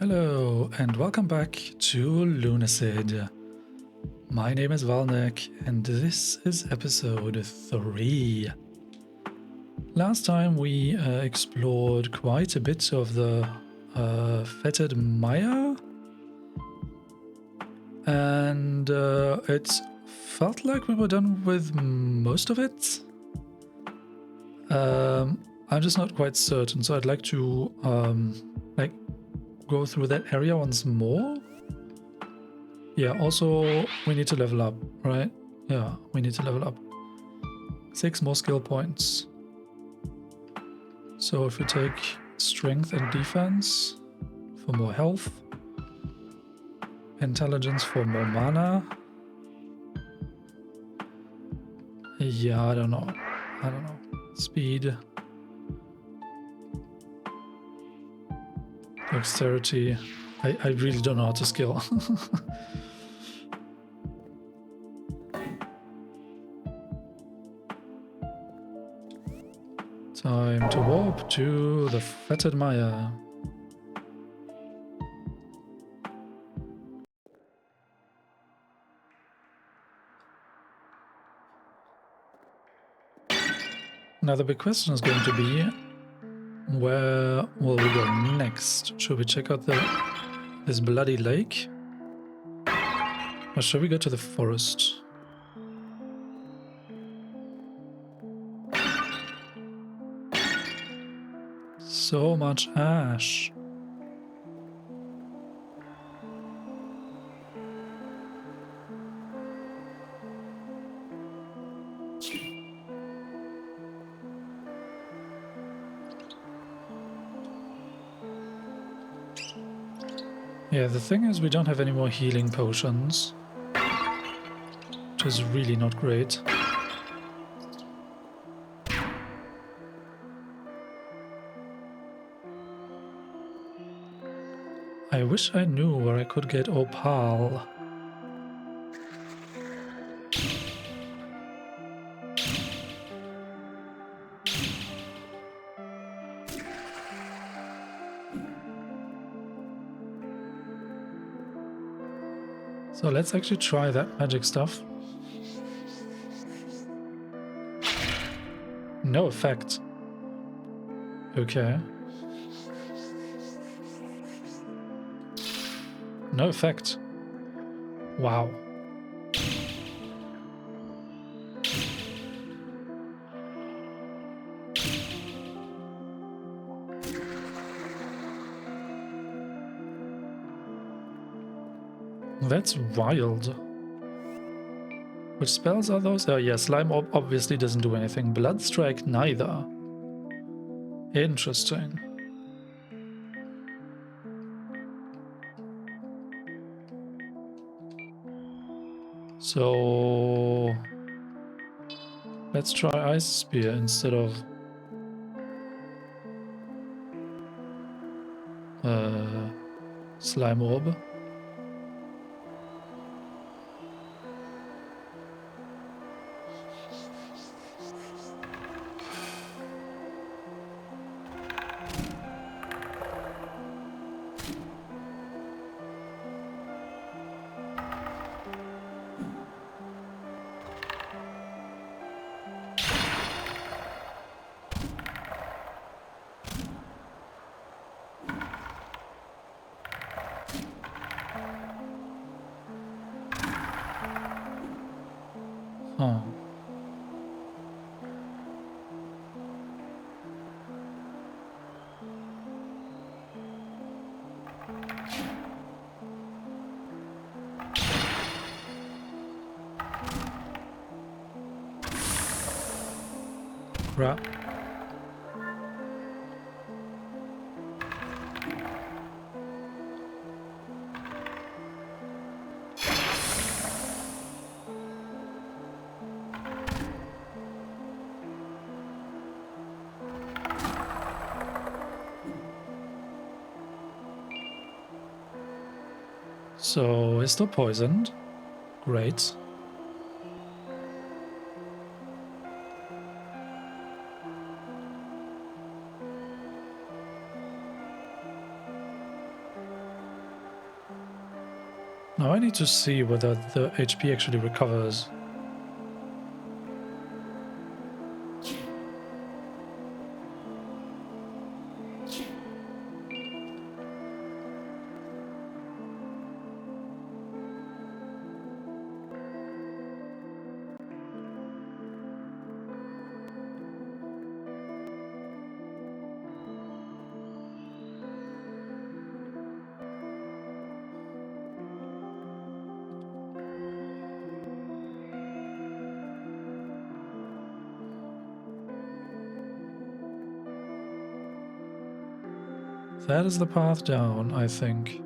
Hello and welcome back to Lunacid. My name is Valnek and this is episode 3. Last time we explored quite a bit of the Fetid Mire and it felt like we were done with most of it. I'm just not quite certain, so I'd like to go through that area once more. Yeah, also we need to level up, right? Yeah, we need to level up. 6 more skill points. So if we take strength and defense for more health, intelligence for more mana. Yeah, I don't know. Speed. Dexterity. I really don't know how to skill. Time to warp to the Fetid Mire. Now the big question is going to be, where will we go next? Should we check out this bloody lake? Or should we go to the forest? So much ash. Yeah, the thing is we don't have any more healing potions, which is really not great. I wish I knew where I could get opal. So let's actually try that magic stuff. No effect. Okay. No effect. Wow. That's wild. Which spells are those? Oh yeah, Slime Orb obviously doesn't do anything. Blood Strike neither. Interesting. So let's try Ice Spear instead of Slime Orb. Huh. Crap. So, is still poisoned. Great. Now I need to see whether the HP actually recovers. That is the path down, I think.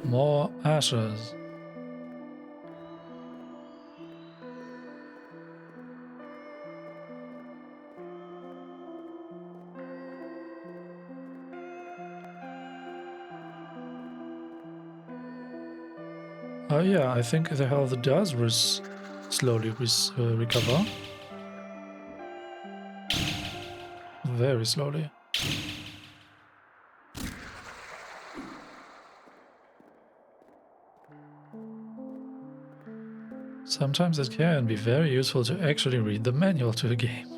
More ashes. Oh yeah, I think the health does slowly recover. Very slowly. Sometimes it can be very useful to actually read the manual to a game.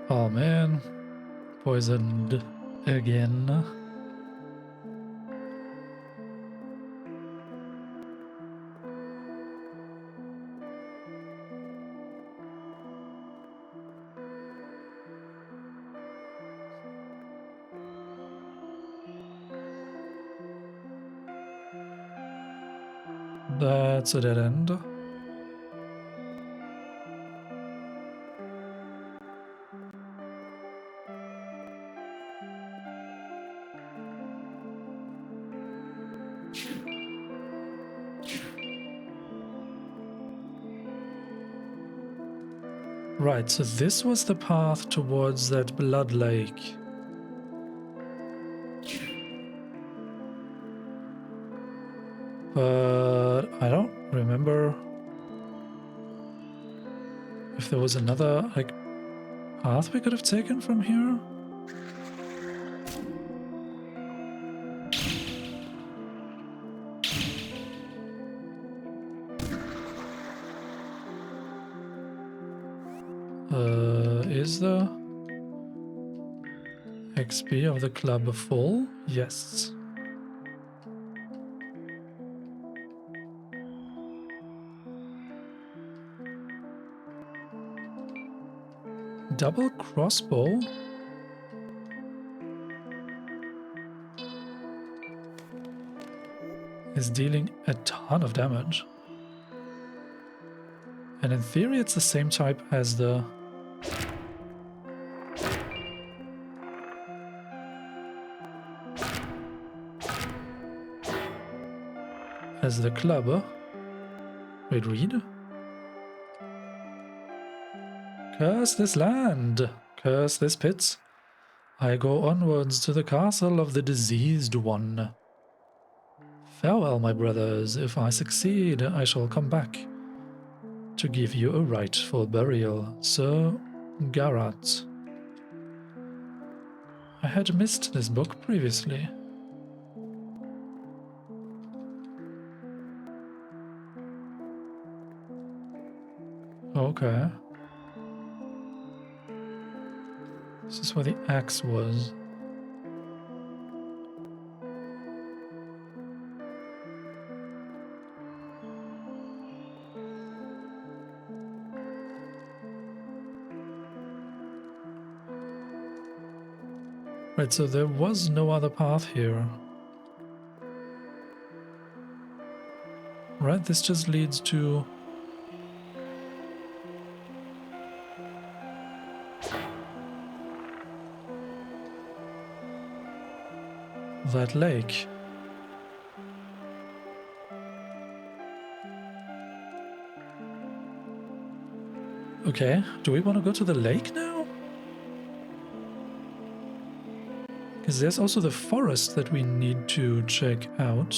Oh man, poisoned again. That's a dead end. Right, so this was the path towards that blood lake. But I don't remember if there was another, like, path we could have taken from here. Is the XP of the club full? Yes. Double crossbow? Is dealing a ton of damage. And in theory it's the same type as the... club. Wait, read? Curse this land, curse this pit. I go onwards to the castle of the diseased one. Farewell, my brothers. If I succeed, I shall come back to give you a rightful burial, Sir Garrat. I had missed this book previously. Okay. This is where the axe was. Right, so there was no other path here. Right, this just leads to that lake. Okay, do we want to go to the lake now? Because there's also the forest that we need to check out.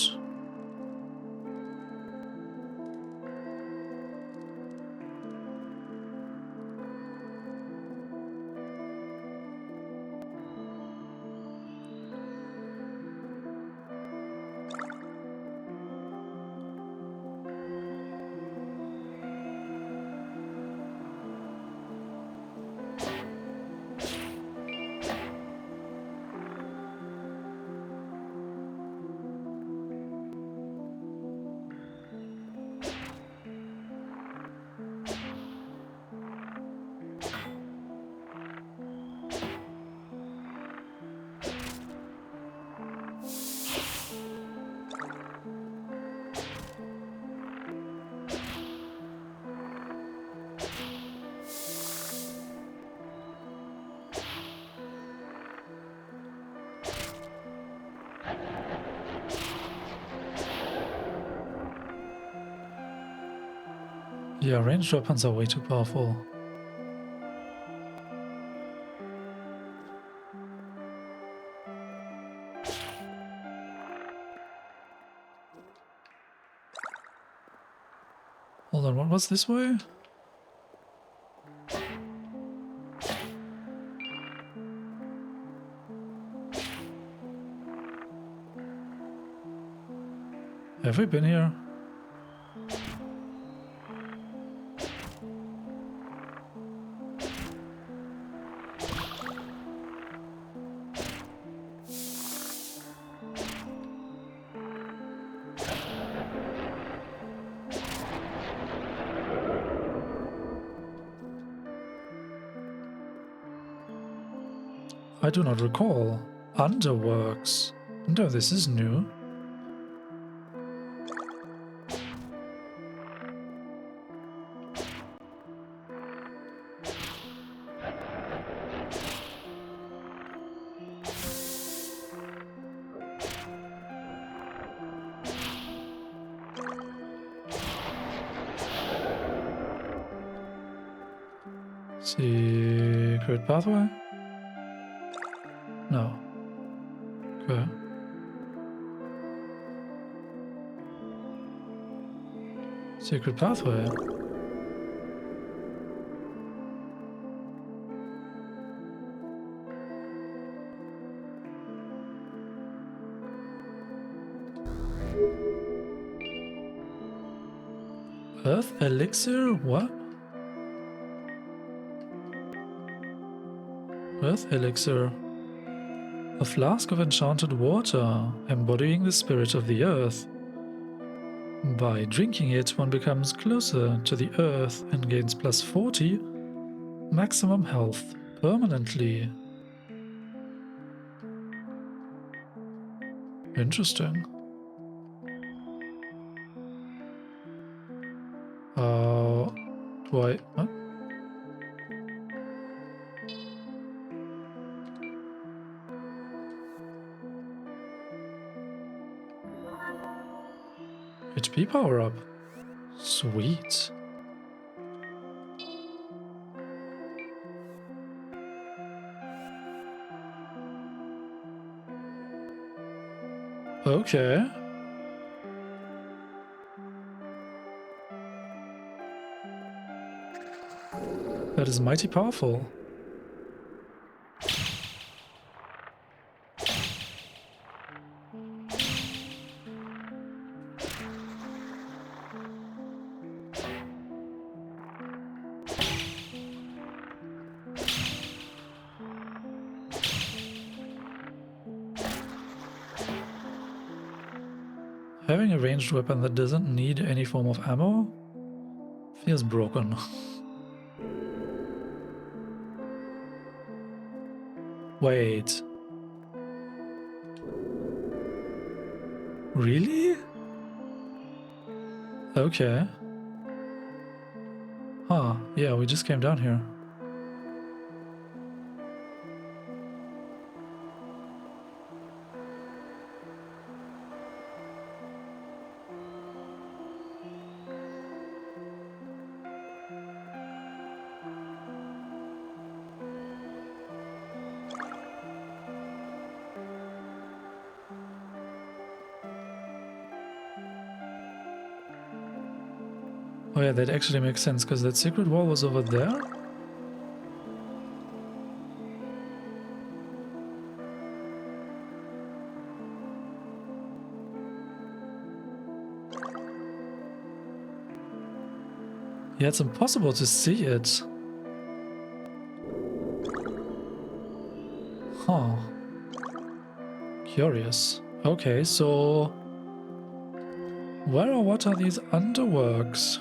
Yeah, ranged weapons are way too powerful. Hold on, what was this way? Have we been here? I do not recall. Underworks. No, this is new. Secret pathway? No. Okay. Secret pathway? Earth elixir? What? Earth elixir. A flask of enchanted water, embodying the spirit of the earth. By drinking it, one becomes closer to the earth and gains plus 40 maximum health permanently. Interesting. Do I... What? HP power up. Sweet. Okay. That is mighty powerful. Having a ranged weapon that doesn't need any form of ammo feels broken. Wait. Really? Okay. Huh, yeah, we just came down here. Oh yeah, that actually makes sense, because that secret wall was over there? Yeah, it's impossible to see it. Huh. Curious. Okay, so... where or what are these underworks?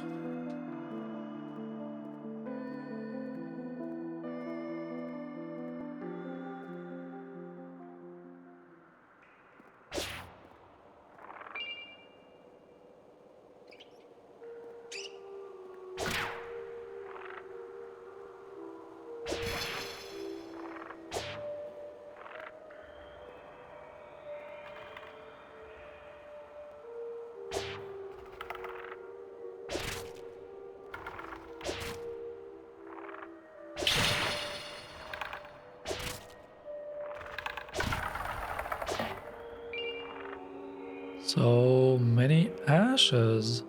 So many ashes.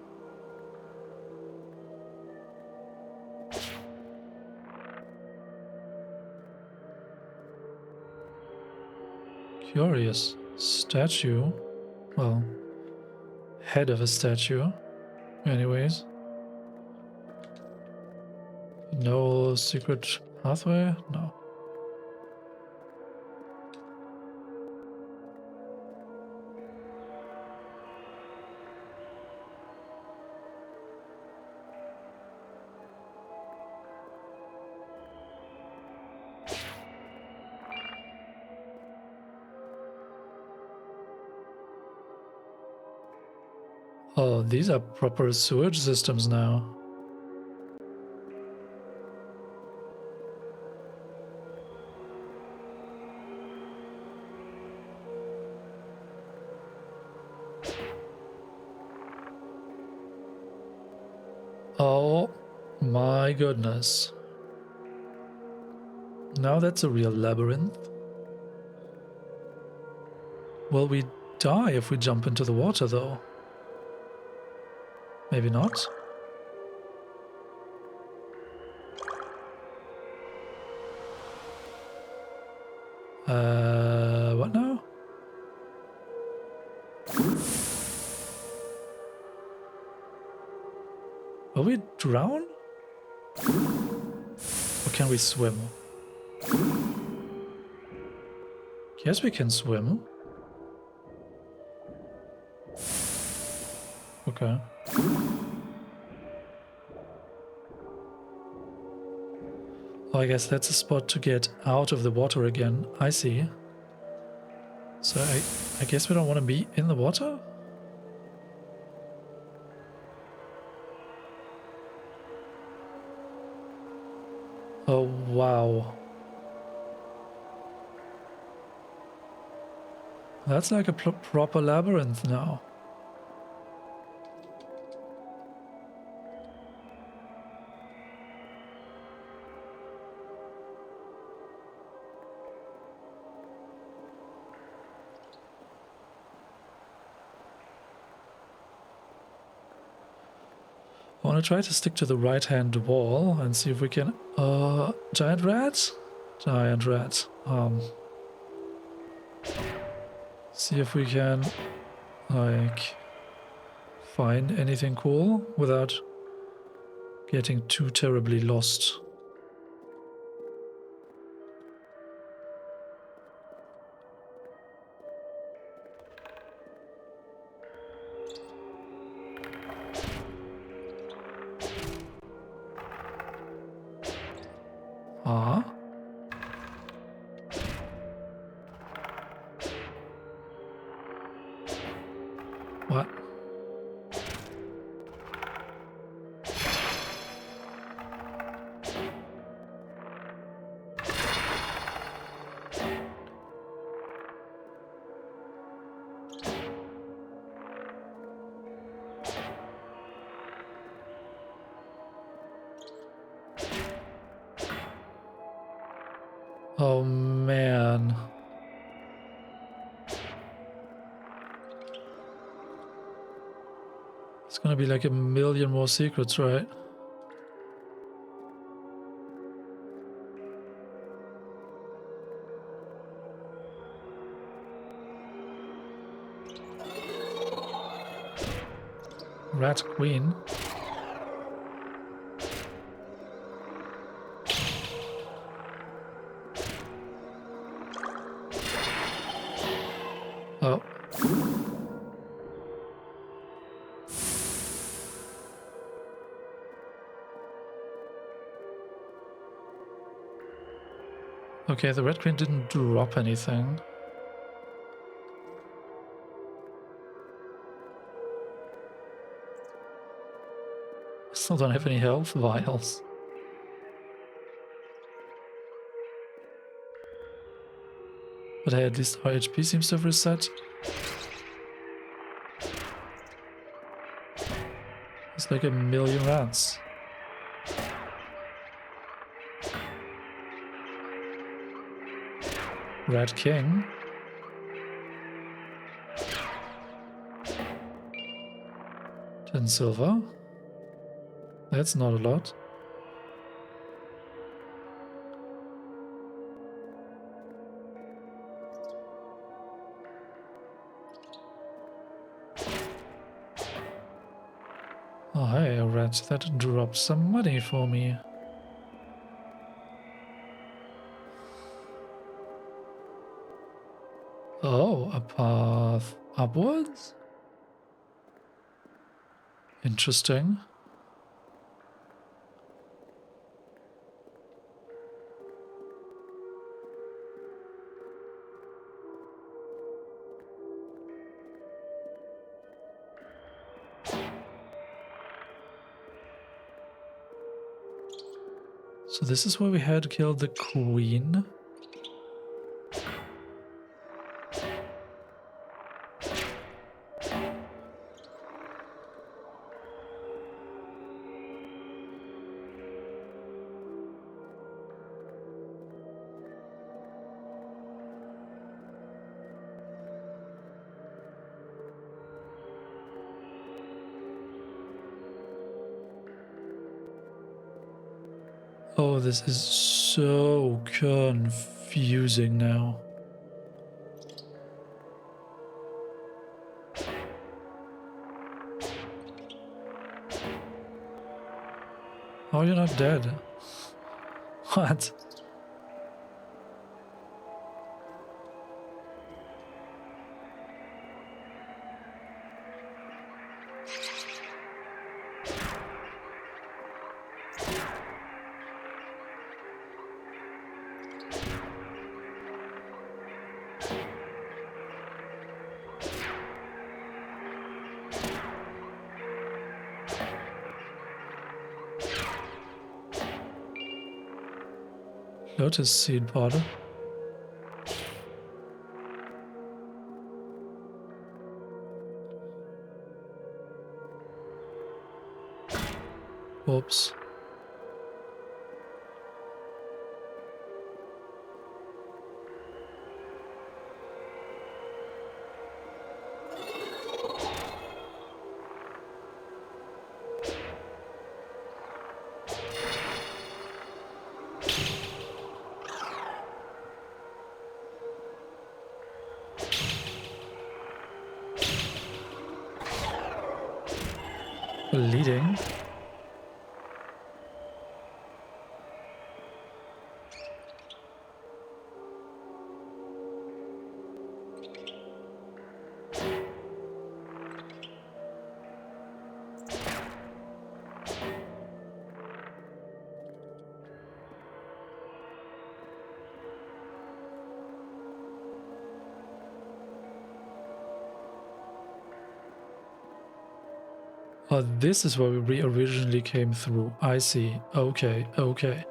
Curious. Statue. Well, head of a statue. Anyways. No secret pathway? No. Oh, these are proper sewage systems now. Oh my goodness. Now that's a real labyrinth. Will we die if we jump into the water though? Maybe not. What now? Will we drown? Or can we swim? Yes, we can swim. Okay. Oh, I guess that's a spot to get out of the water again. I see. So I guess we don't want to be in the water? Oh, wow. That's like a proper labyrinth now. I want to try to stick to the right-hand wall and see if we can... giant rat? Giant rat. See if we can, like, find anything cool without getting too terribly lost. Ah. What? Oh man. It's gonna be like a million more secrets, right? Rat Queen. Oh. Okay, the Red Queen didn't drop anything. Still don't have any health vials. But hey, at least our HP seems to have reset. It's like a million rats. Rat King. 10 silver. That's not a lot. Oh hey, a rat that dropped some money for me. Oh, a path upwards? Interesting. So this is where we had killed the queen. Oh, this is so confusing now. Oh, you're not dead. What? Lotus seed powder. Whoops. Bleeding. Oh, this is where we originally came through. I see. Okay, okay.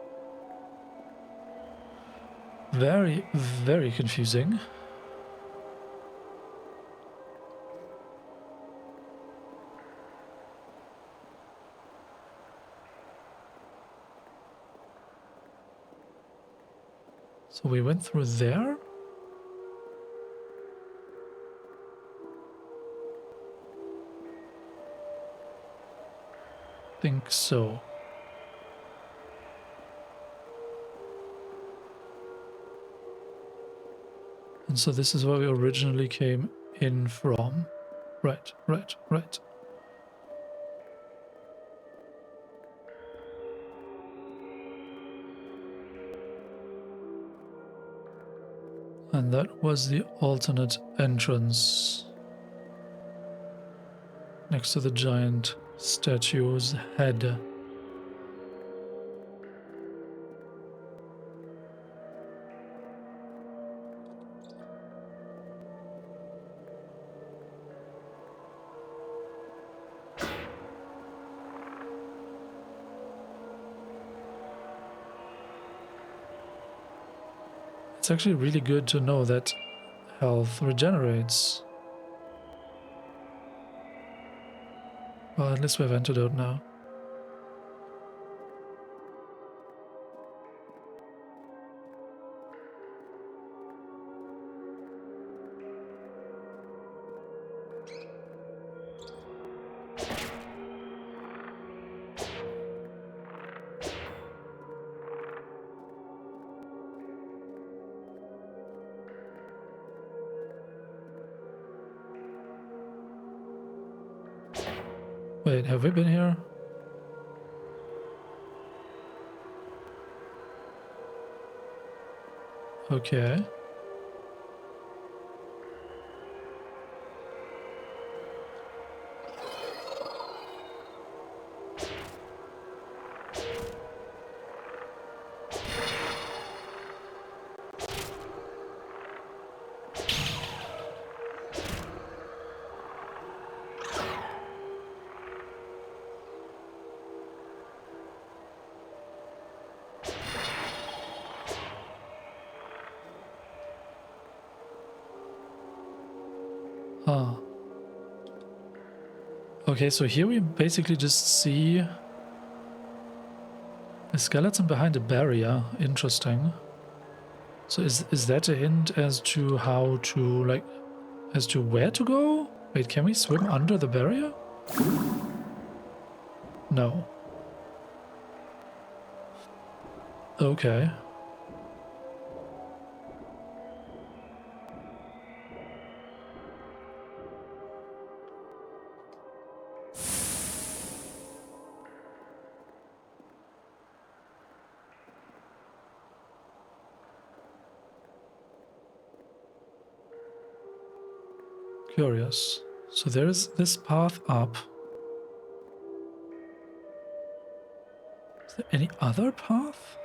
Very, very confusing. So we went through there? Think so. And so this is where we originally came in from. Right, right, right. And that was the alternate entrance. Next to the giant statue's head. It's actually really good to know that health regenerates. Well, at least we have antidote now. Wait, have we been here? Okay. Ah. Okay, so here we basically just see a skeleton behind a barrier. Interesting. So is that a hint as to how to, like, as to where to go? Wait, can we swim under the barrier? No. Okay. Curious. So there is this path up. Is there any other path?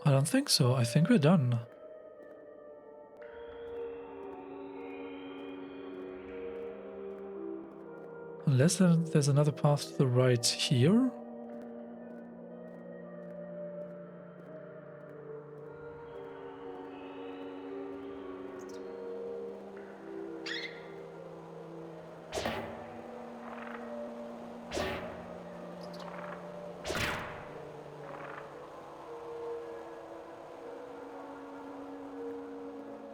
I don't think so. I think we're done. Unless there's another path to the right here.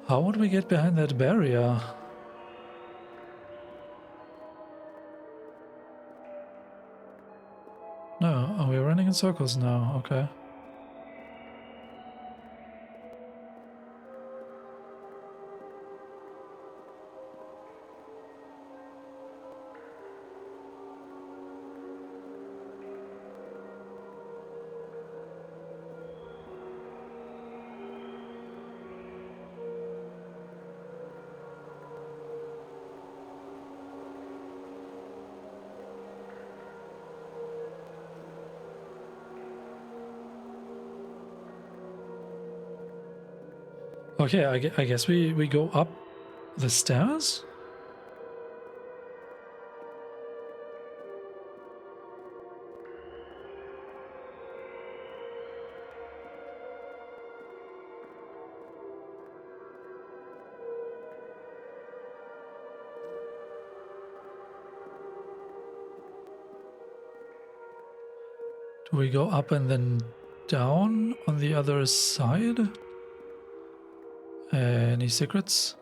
How would we get behind that barrier? No, oh, we're running in circles now. Okay. Okay, I guess we go up the stairs? Do we go up and then down on the other side? Any secrets?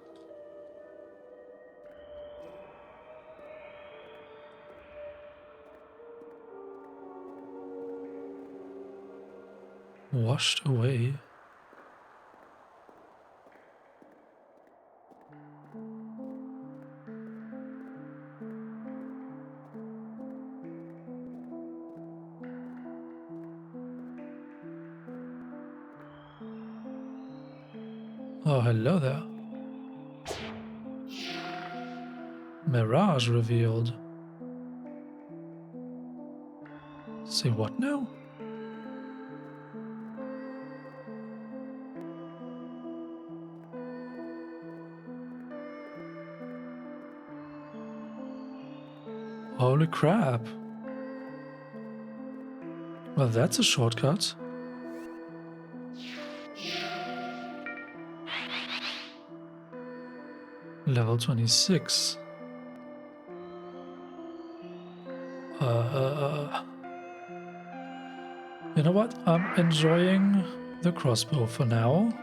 Washed away. Oh, hello there. Mirage revealed. Say what now? Holy crap. Well, that's a shortcut. Level 26. You know what? I'm enjoying the crossbow for now.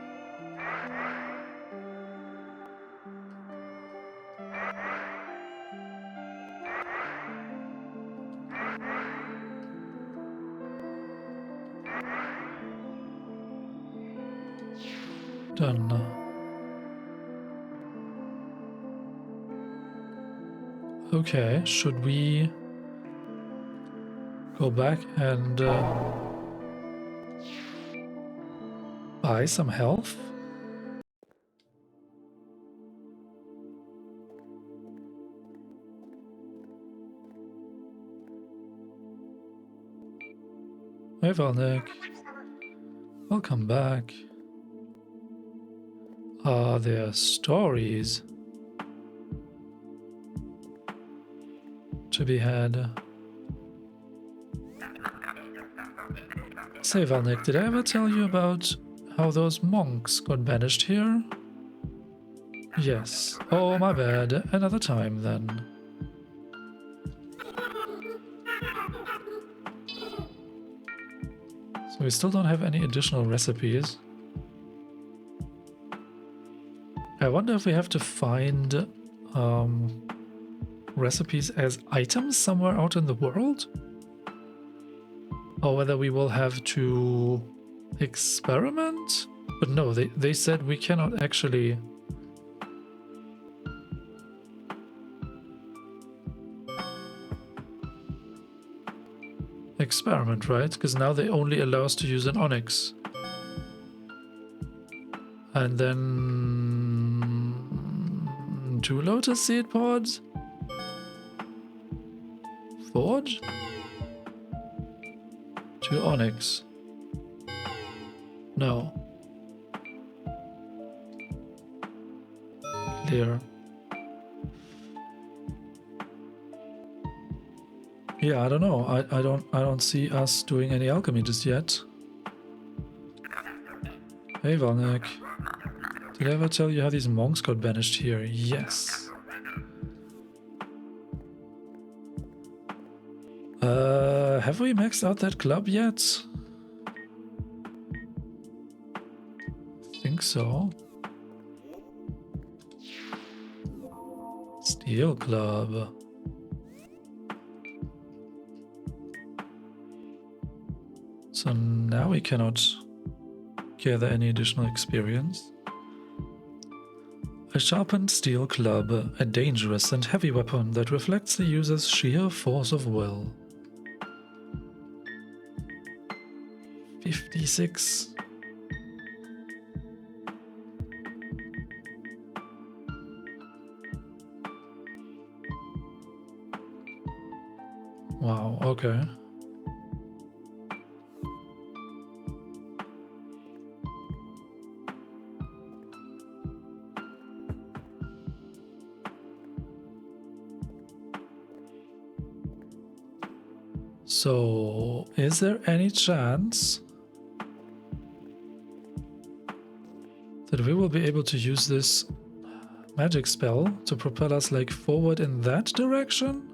Done. Okay, should we go back and buy some health? Hey Valnik, welcome back. Are there stories to be had? Say Valnik, did I ever tell you about how those monks got banished here? Yes. Oh, my bad. Another time then. So we still don't have any additional recipes. I wonder if we have to find recipes as items somewhere out in the world? Or whether we will have to experiment? But no, they said we cannot actually... experiment, right? Because now they only allow us to use an onyx. And then... 2 lotus seed pods? Forge? 2 onyx. No. Clear. Yeah, I don't know. I don't see us doing any alchemy just yet. Hey Valnek. Did I ever tell you how these monks got banished here? Yes. Have we maxed out that club yet? I think so. Steel club. So now we cannot gather any additional experience. A sharpened steel club, a dangerous and heavy weapon that reflects the user's sheer force of will. 56. Wow, okay. So, is there any chance that we will be able to use this magic spell to propel us like forward in that direction?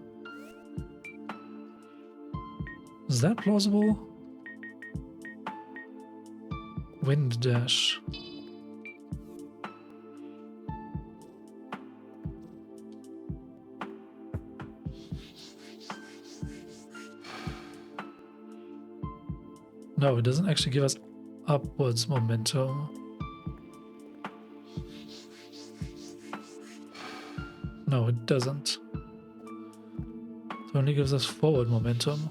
Is that plausible? Wind dash. No, it doesn't actually give us upwards momentum. No, it doesn't. It only gives us forward momentum.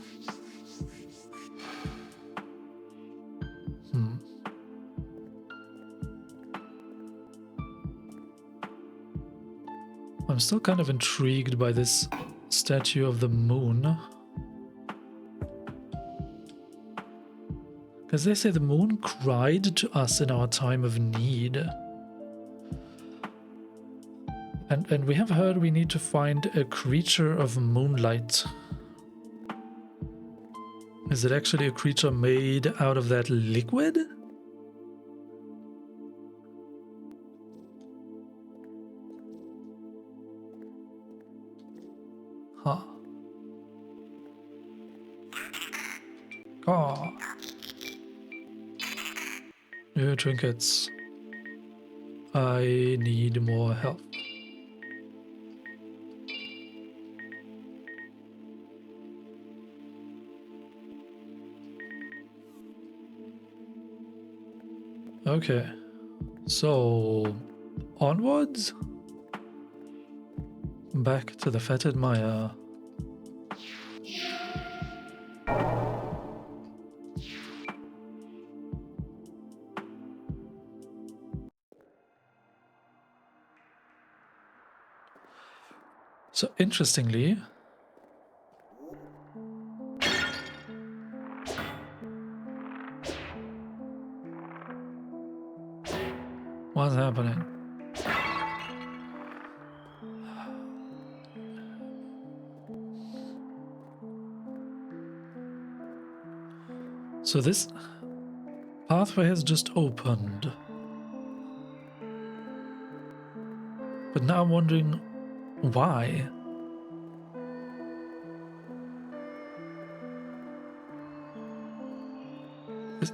I'm still kind of intrigued by this statue of the moon. Because they say the moon cried to us in our time of need. And we have heard we need to find a creature of moonlight. Is it actually a creature made out of that liquid? Huh. Oh. New trinkets. I need more health. Okay. So, onwards? Back to the Fetid Mire. So, interestingly, what's happening? So this pathway has just opened. But now I'm wondering why.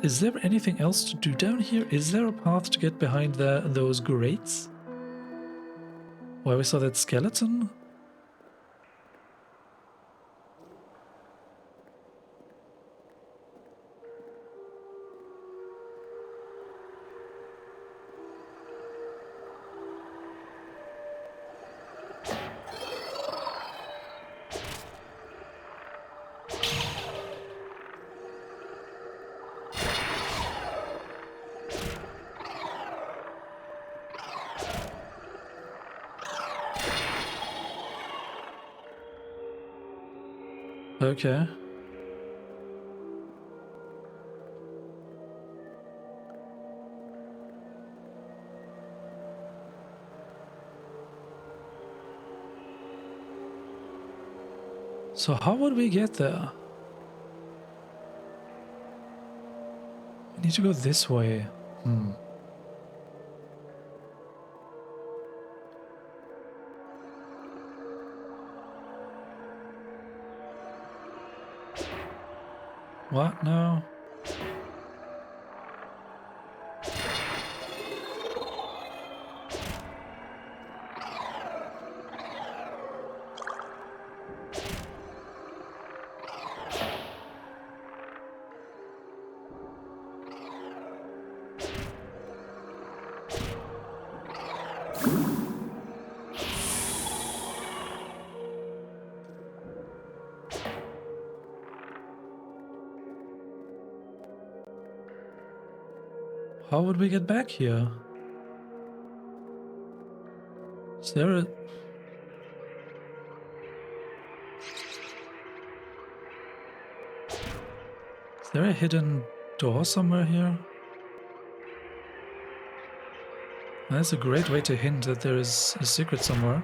Is there anything else to do down here? Is there a path to get behind those grates? Where we saw that skeleton? Okay. So how would we get there? We need to go this way. What now? How would we get back here? Is there a... Is there a hidden door somewhere here? That's a great way to hint that there is a secret somewhere.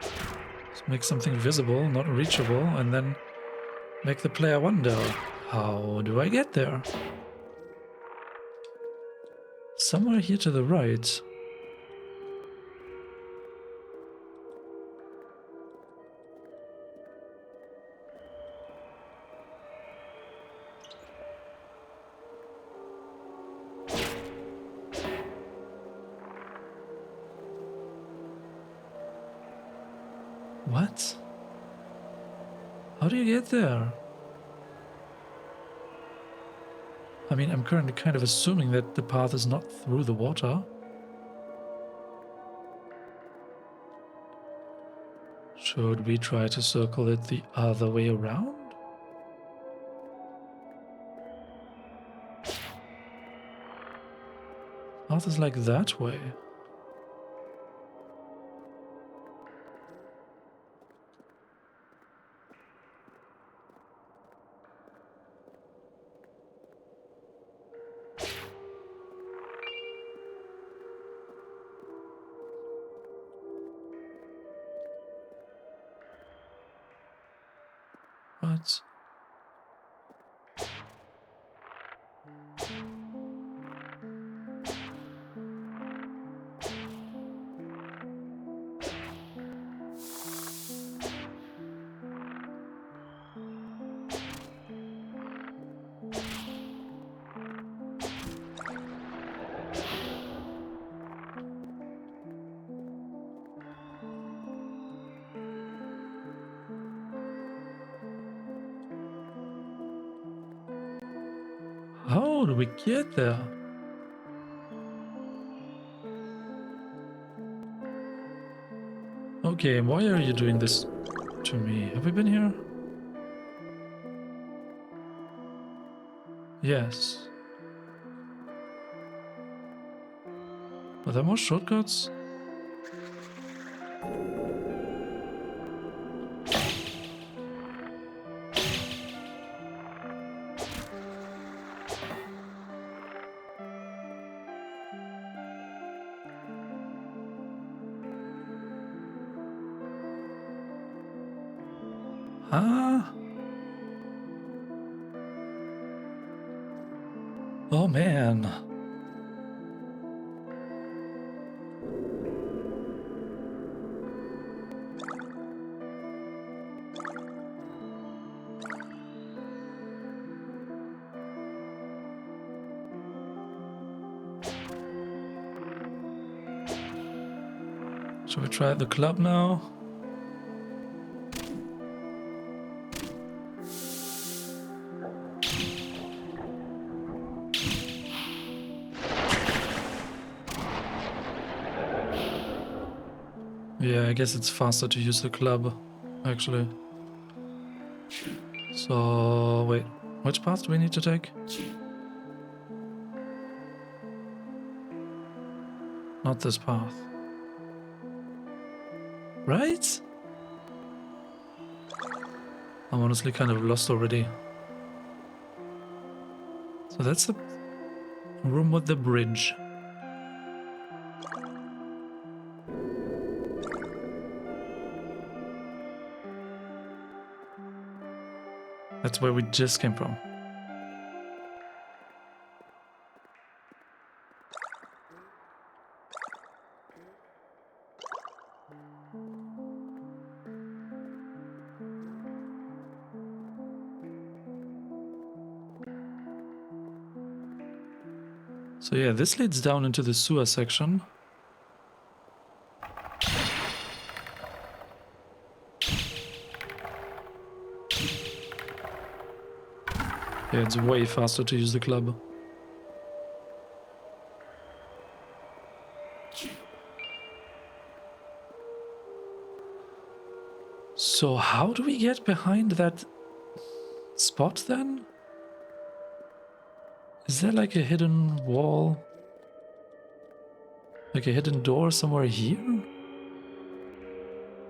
Just make something visible, not reachable, and then make the player wonder, how do I get there? Somewhere here to the right. What? How do you get there? I mean, I'm currently kind of assuming that the path is not through the water. Should we try to circle it the other way around? Path is like that way. What? How do we get there? Okay, why are you doing this to me? Have we been here? Yes. Are there more shortcuts? Ah. Oh man. Should we try the club now? Yeah, I guess it's faster to use the club, actually. So, wait, which path do we need to take? Not this path. Right? I'm honestly kind of lost already. So that's the room with the bridge. That's where we just came from. So yeah, this leads down into the sewer section. Yeah, it's way faster to use the club. So how do we get behind that spot then? Is there like a hidden wall? Like a hidden door somewhere here?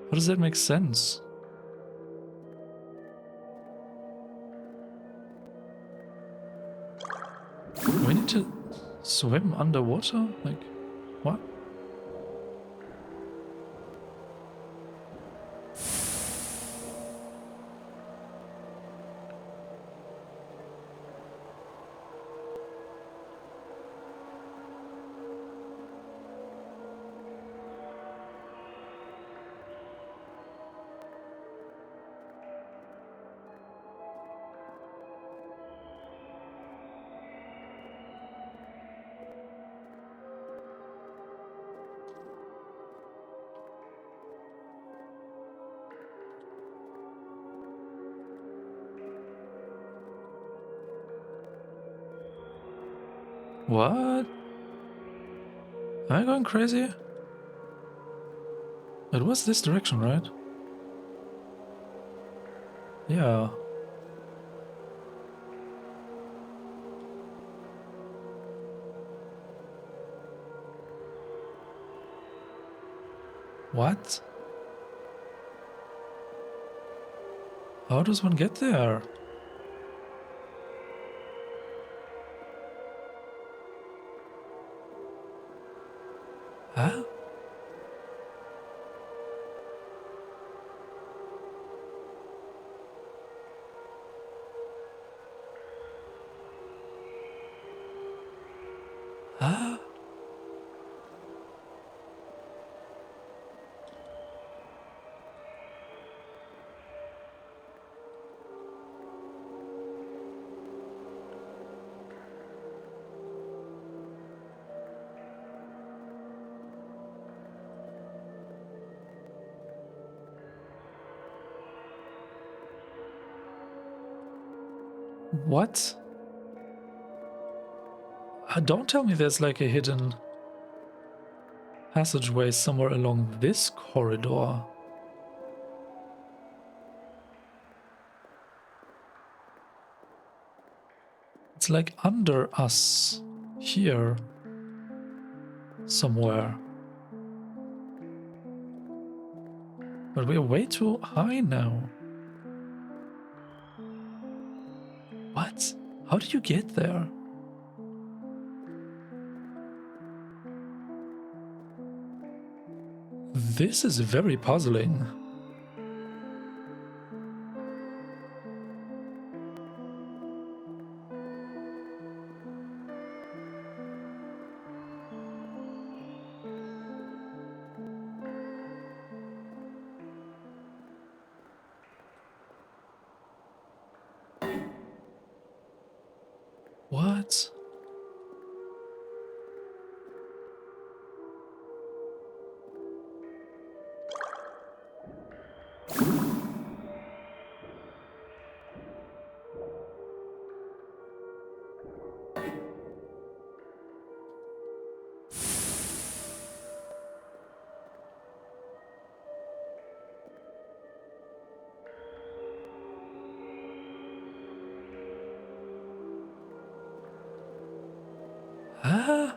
How does that make sense? We need to swim underwater? Like, what? What? Am I going crazy? It was this direction, right? Yeah. What? How does one get there? Huh? Huh? What? Don't tell me there's like a hidden passageway somewhere along this corridor. It's like under us here somewhere. But we're way too high now. What? How did you get there? This is very puzzling. What? Huh?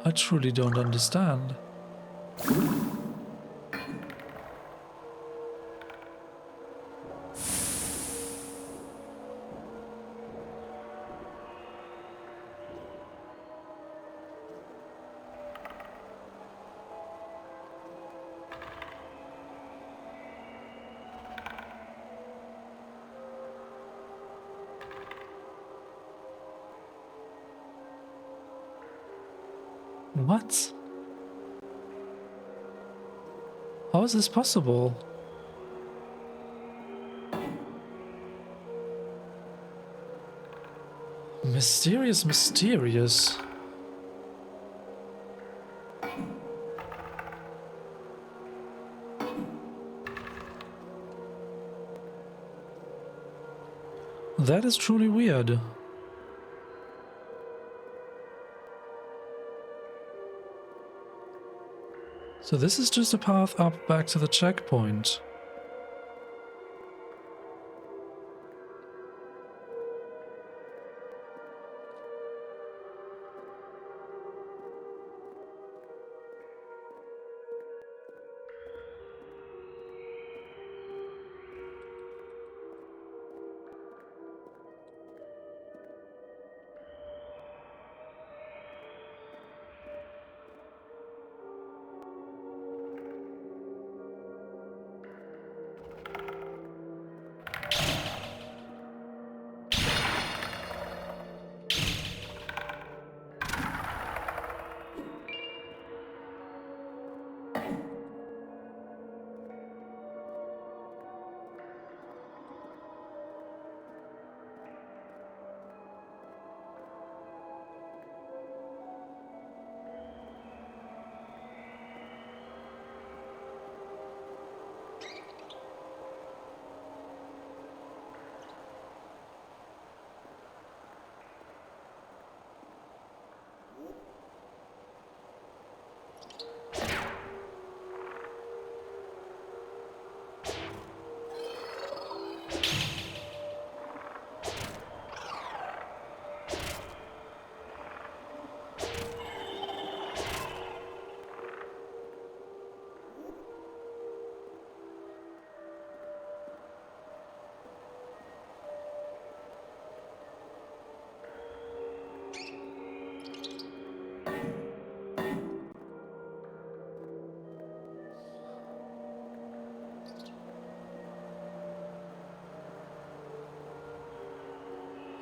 I truly don't understand. What? How is this possible? Mysterious, mysterious. That is truly weird. So this is just a path up back to the checkpoint.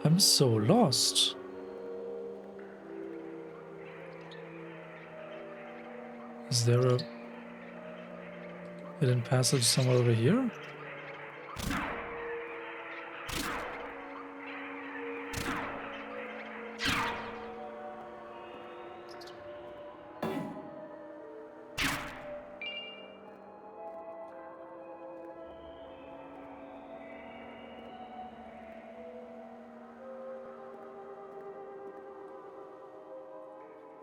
I'm so lost. Is there a hidden passage somewhere over here?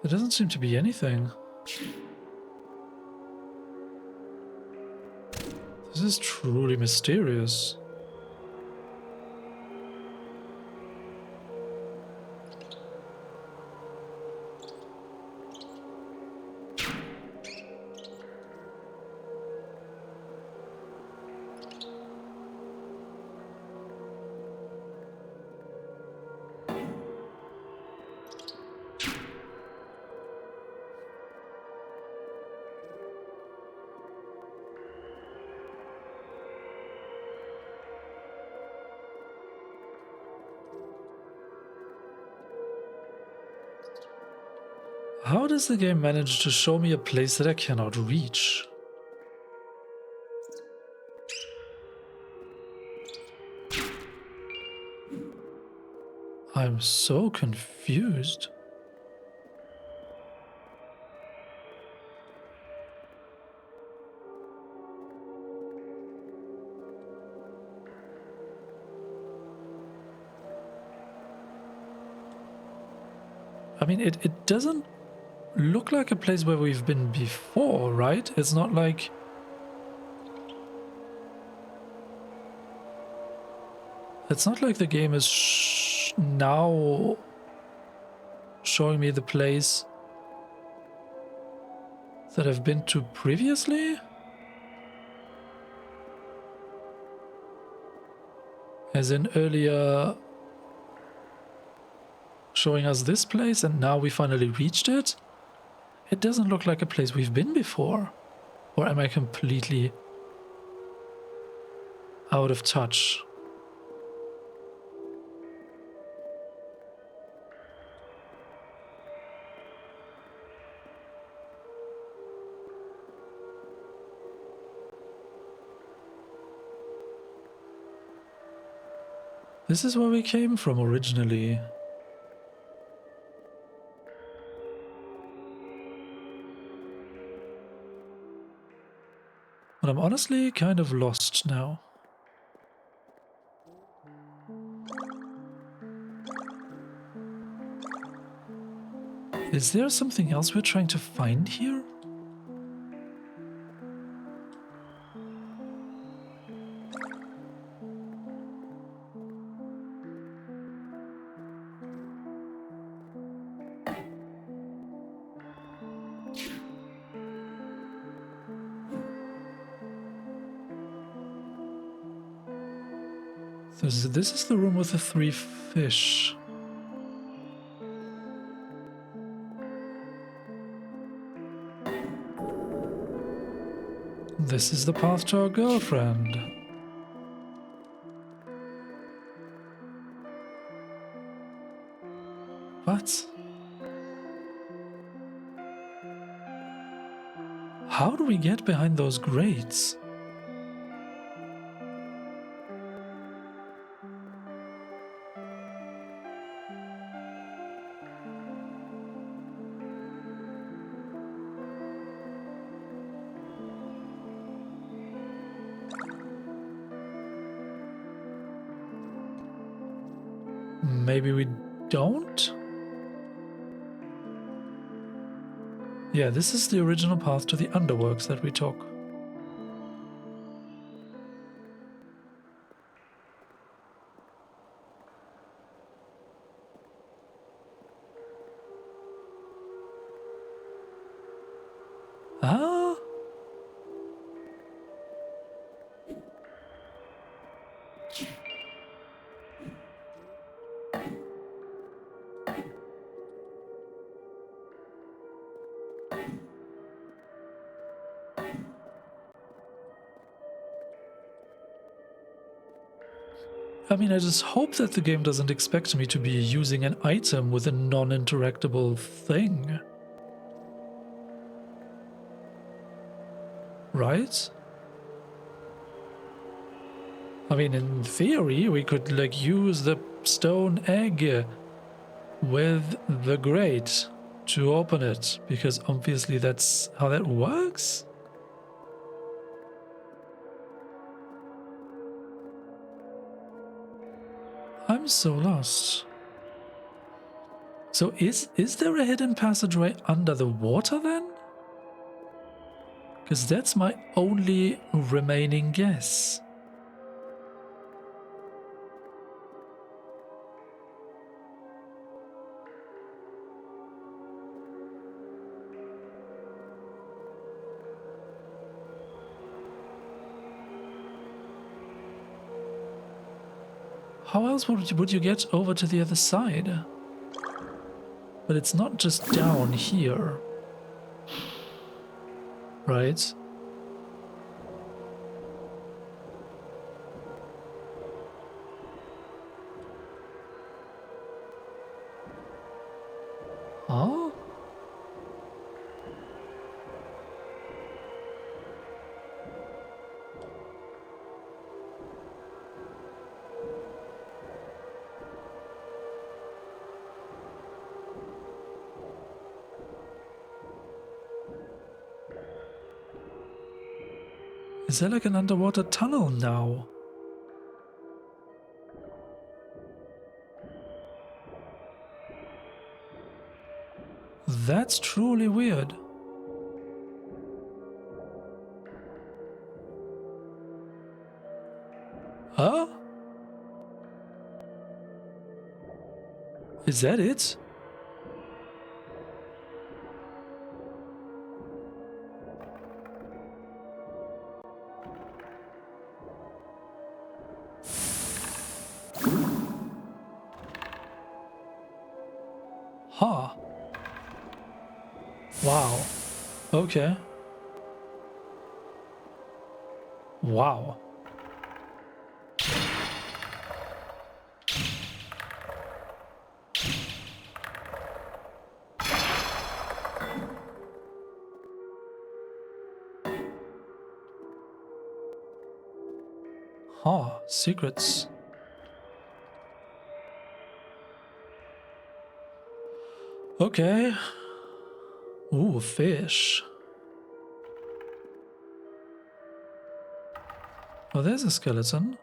There doesn't seem to be anything. This is truly mysterious. How does the game manage to show me a place that I cannot reach? I'm so confused. I mean, it doesn't look like a place where we've been before, right? It's not like... It's not like the game is now showing me the place that I've been to previously? As in earlier showing us this place and now we finally reached it? It doesn't look like a place we've been before. Or am I completely out of touch? This is where we came from originally. But I'm honestly kind of lost now. Is there something else we're trying to find here? This is the room with the 3 fish. This is the path to our girlfriend. What? How do we get behind those grates? Maybe we don't? Yeah, this is the original path to the Underworks that we took. Ah? I mean, I just hope that the game doesn't expect me to be using an item with a non-interactable thing. Right? I mean, in theory, we could, like, use the stone egg with the grate to open it, because obviously that's how that works? I'm so lost. So is there a hidden passageway under the water then? Because that's my only remaining guess. How else would you get over to the other side? But it's not just down here. Right? Huh? Is there like an underwater tunnel now? That's truly weird. Huh? Is that it? Huh. Wow. Okay. Wow. Huh. Secrets. Okay. Ooh, fish. Oh, there's a skeleton.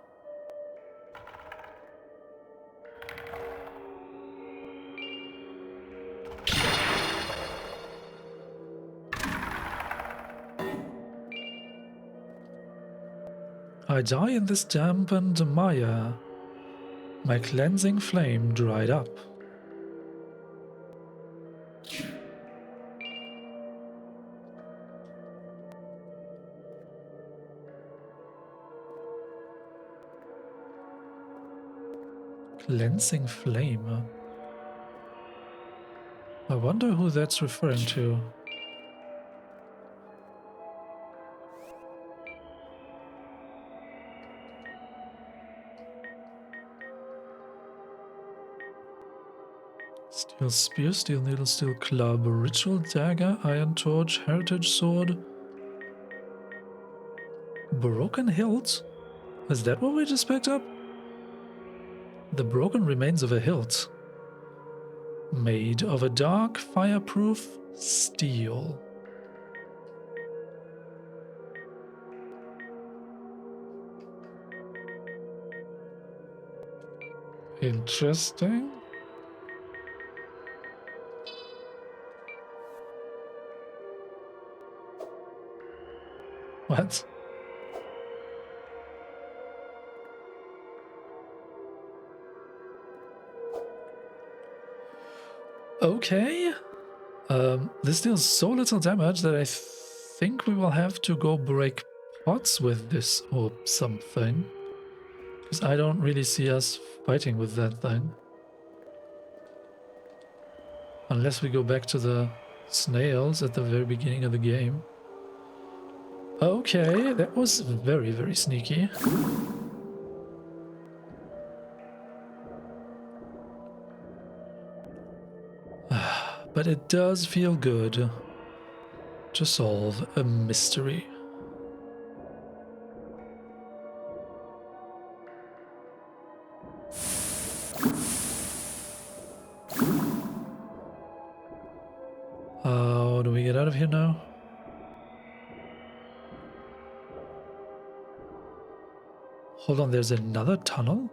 I die in this dampened mire. My cleansing flame dried up. Cleansing flame. I wonder who that's referring to. Steel spear, steel needle, steel club, ritual dagger, iron torch, heritage sword. Broken hilt? Is that what we just picked up? The broken remains of a hilt. Made of a dark, fireproof steel. Interesting. What? Okay. This deals so little damage that I think we will have to go break pots with this or something. Because I don't really see us fighting with that thing. Unless we go back to the snails at the very beginning of the game. Okay, that was very, very sneaky. But it does feel good to solve a mystery. How do we get out of here now? Hold on, there's another tunnel?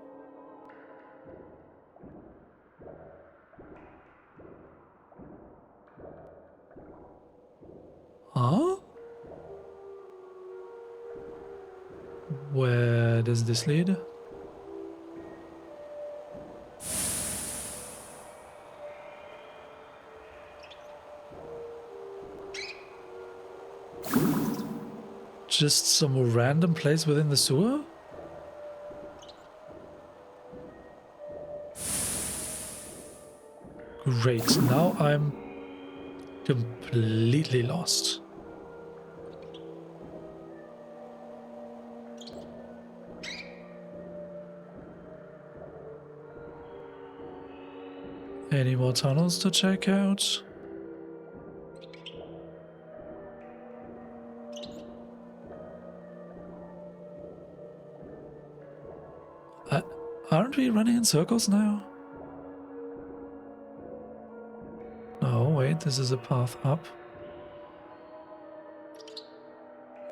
Huh? Where does this lead? Just some random place within the sewer? Great, now I'm completely lost. Any more tunnels to check out? Aren't we running in circles now? No, wait, this is a path up.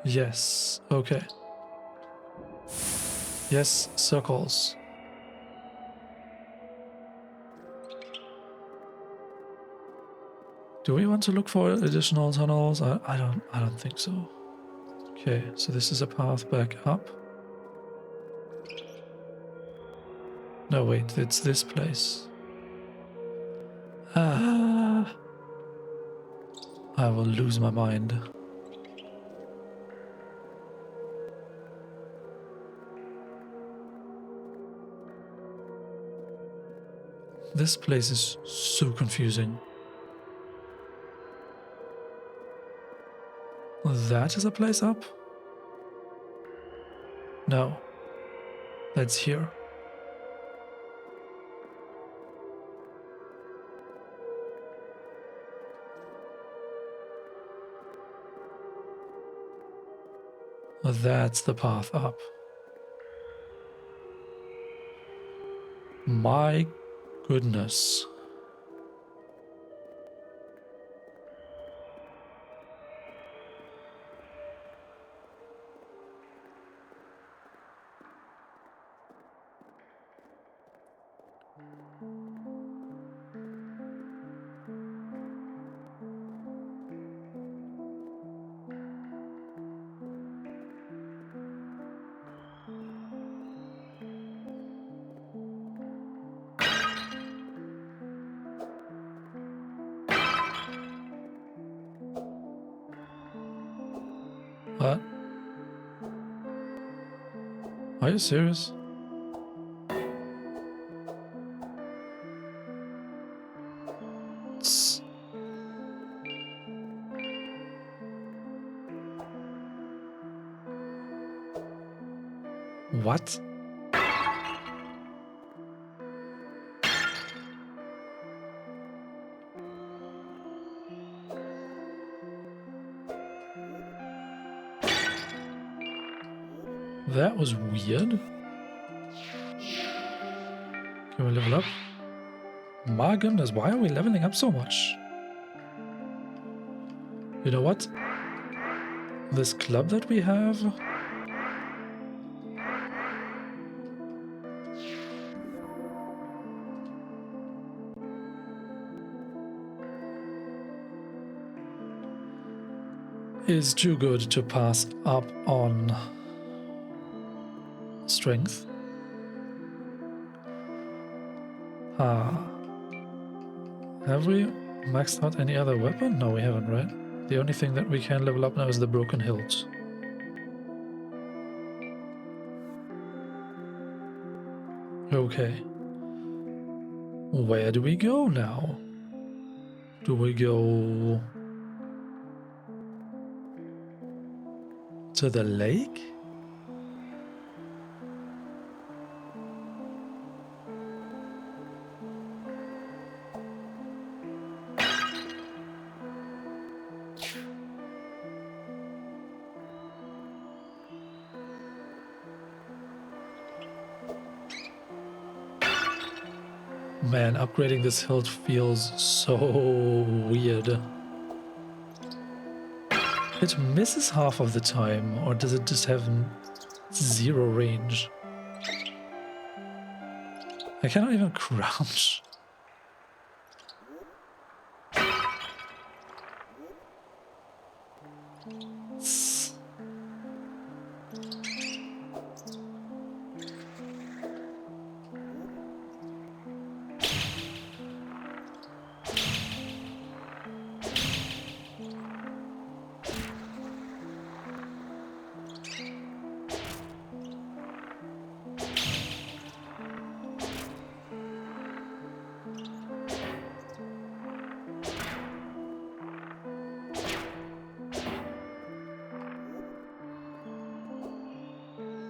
Yes, okay. Yes, circles. Do we want to look for additional tunnels? I don't think so. Okay, so this is a path back up. No, wait, it's this place. Ah, I will lose my mind. This place is so confusing. That is a place up? No, that's here. That's the path up. My goodness. What? Are you serious? Tss. What? That was weird. Can we level up? My goodness, why are we leveling up so much? You know what? This club that we have... is too good to pass up on strength. Have we maxed out any other weapon? No, we haven't, right? The only thing that we can level up now is the broken hilt. Okay. Where do we go now? Do we go to the lake? Man, upgrading this hilt feels so weird. It misses half of the time, or does it just have zero range? I cannot even crouch.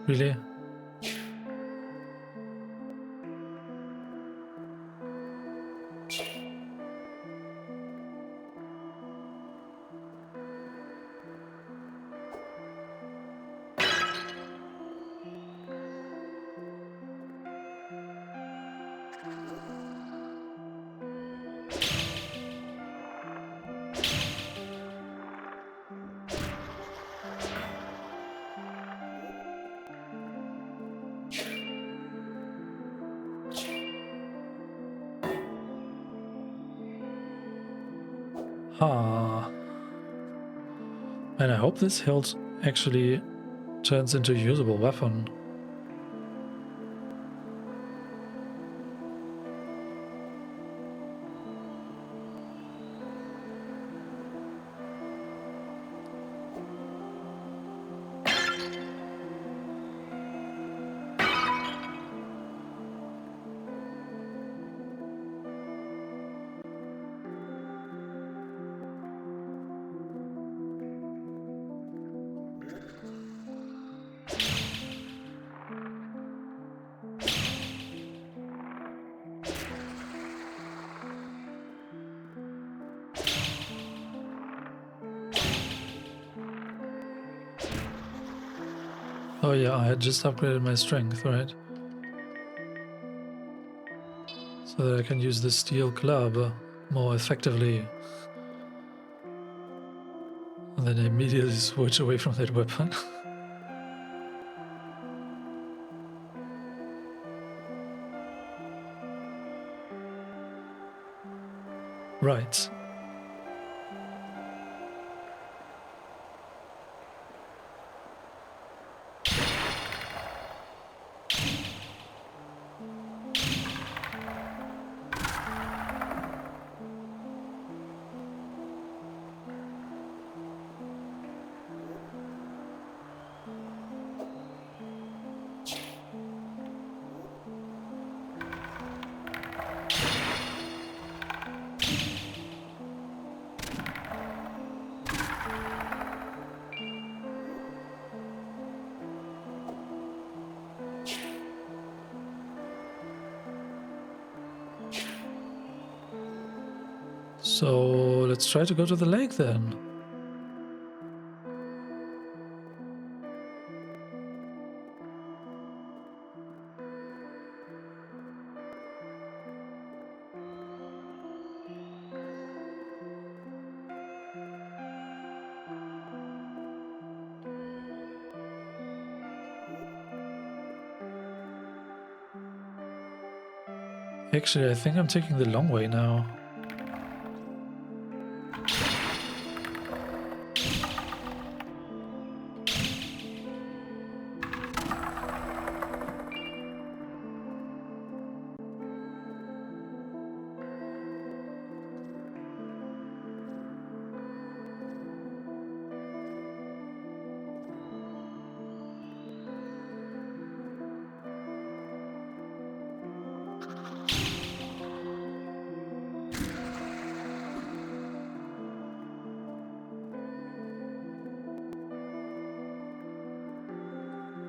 Really? Ah. And I hope this hilt actually turns into a usable weapon. Oh yeah, I had just upgraded my strength, right? So that I can use the steel club more effectively. And then I immediately switch away from that weapon. Right. So let's try to go to the lake then. Actually, I think I'm taking the long way now.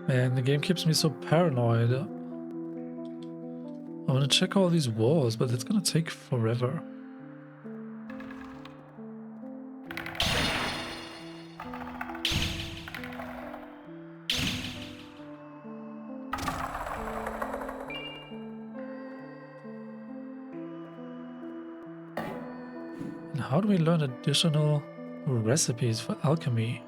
Man, the game keeps me so paranoid. I want to check all these walls, but it's gonna take forever. how do we learn additional recipes for alchemy?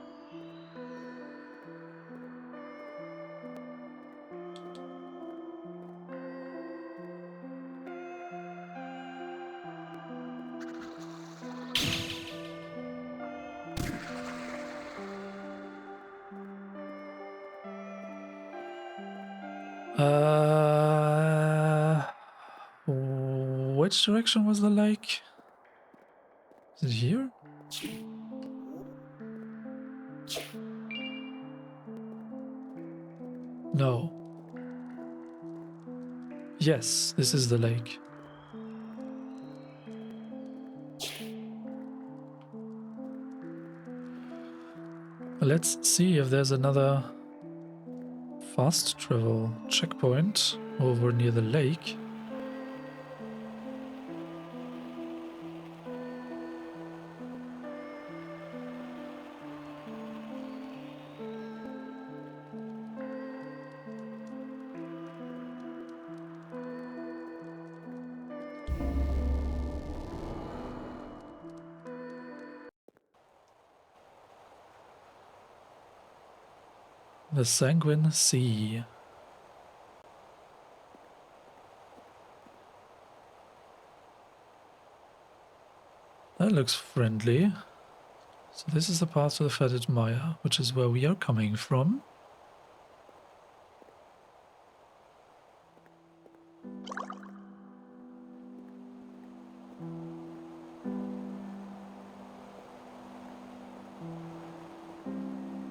Which direction was the lake? Is it here? No. Yes, this is the lake. Let's see if there's another fast travel checkpoint over near the lake. The Sanguine Sea. That looks friendly. So this is the path to the Fetid Mire, which is where we are coming from.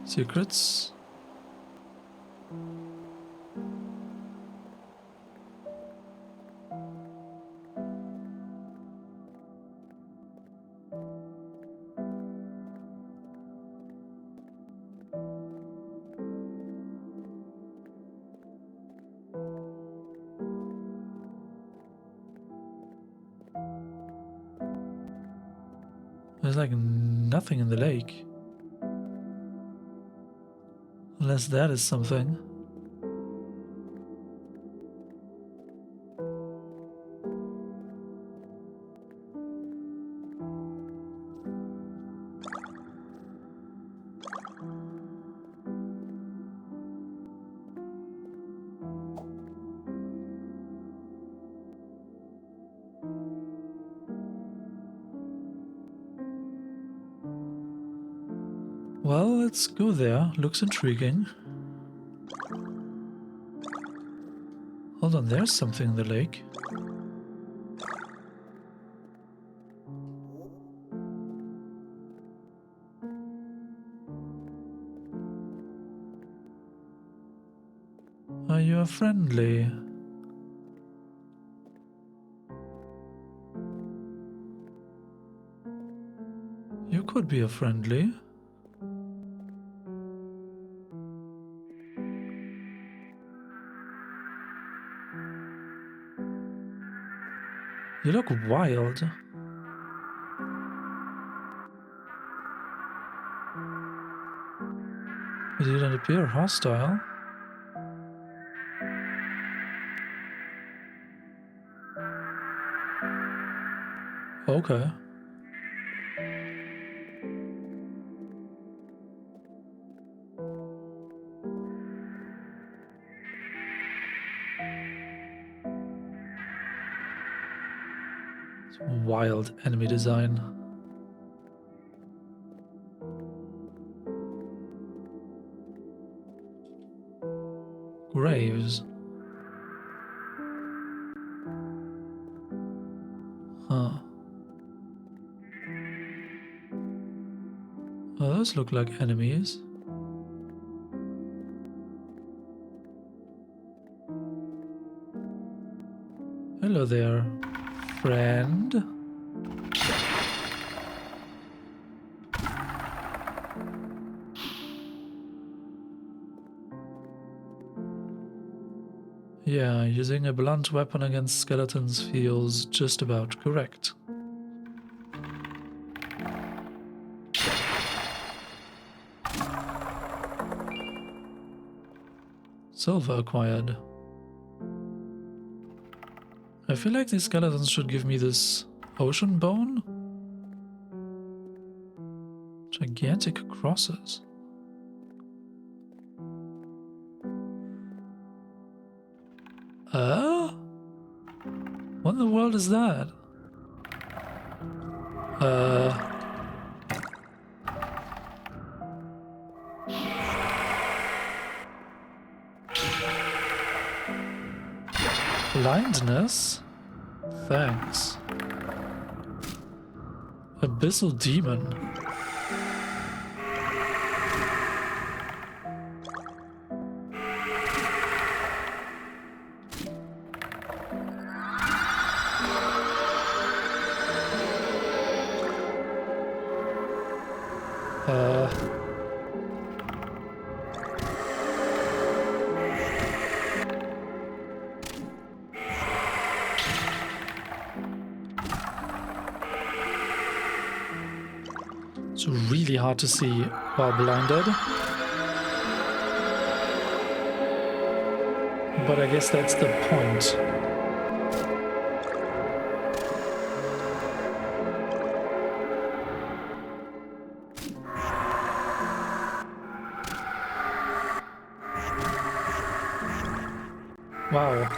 Secrets. There's like nothing in the lake. Unless that is something. Well, let's go there. Looks intriguing. Hold on, there's something in the lake. Are you friendly? You could be a friendly. You look wild. But you don't appear hostile. Okay. Wild enemy design. Graves. Huh. Oh, those look like enemies. Hello there, friend. Yeah, using a blunt weapon against skeletons feels just about correct. Silver acquired. I feel like these skeletons should give me this ocean bone. Gigantic crosses. What in the world is that? Blindness? Thanks. Abyssal demon. It's really hard to see while blinded. But I guess that's the point. Wow.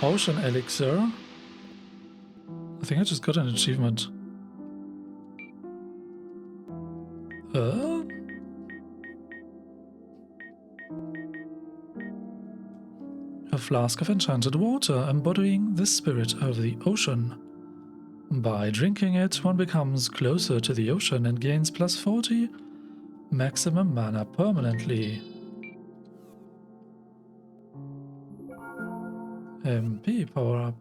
Ocean elixir. I think I just got an achievement. A flask of enchanted water embodying the spirit of the ocean. By drinking it, one becomes closer to the ocean and gains plus 40 maximum mana permanently. MP power up.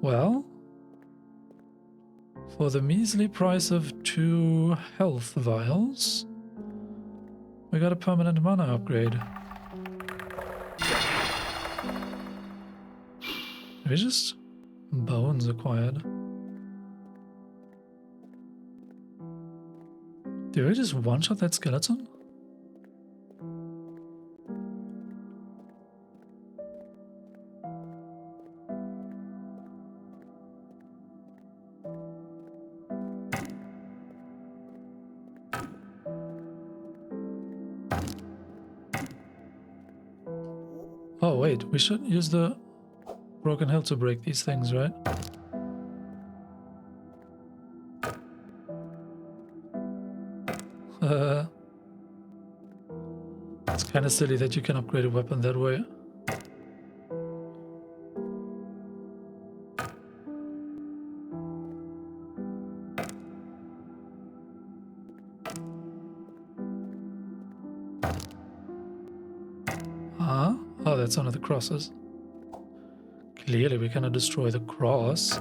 Well, for the measly price of 2 health vials, we got a permanent mana upgrade. Maybe just bones acquired. Did we just one-shot that skeleton? Oh wait, we should use the broken hill to break these things, right? It's kind of silly that you can upgrade a weapon that way. Oh, that's one of the crosses. Clearly we cannot destroy the cross.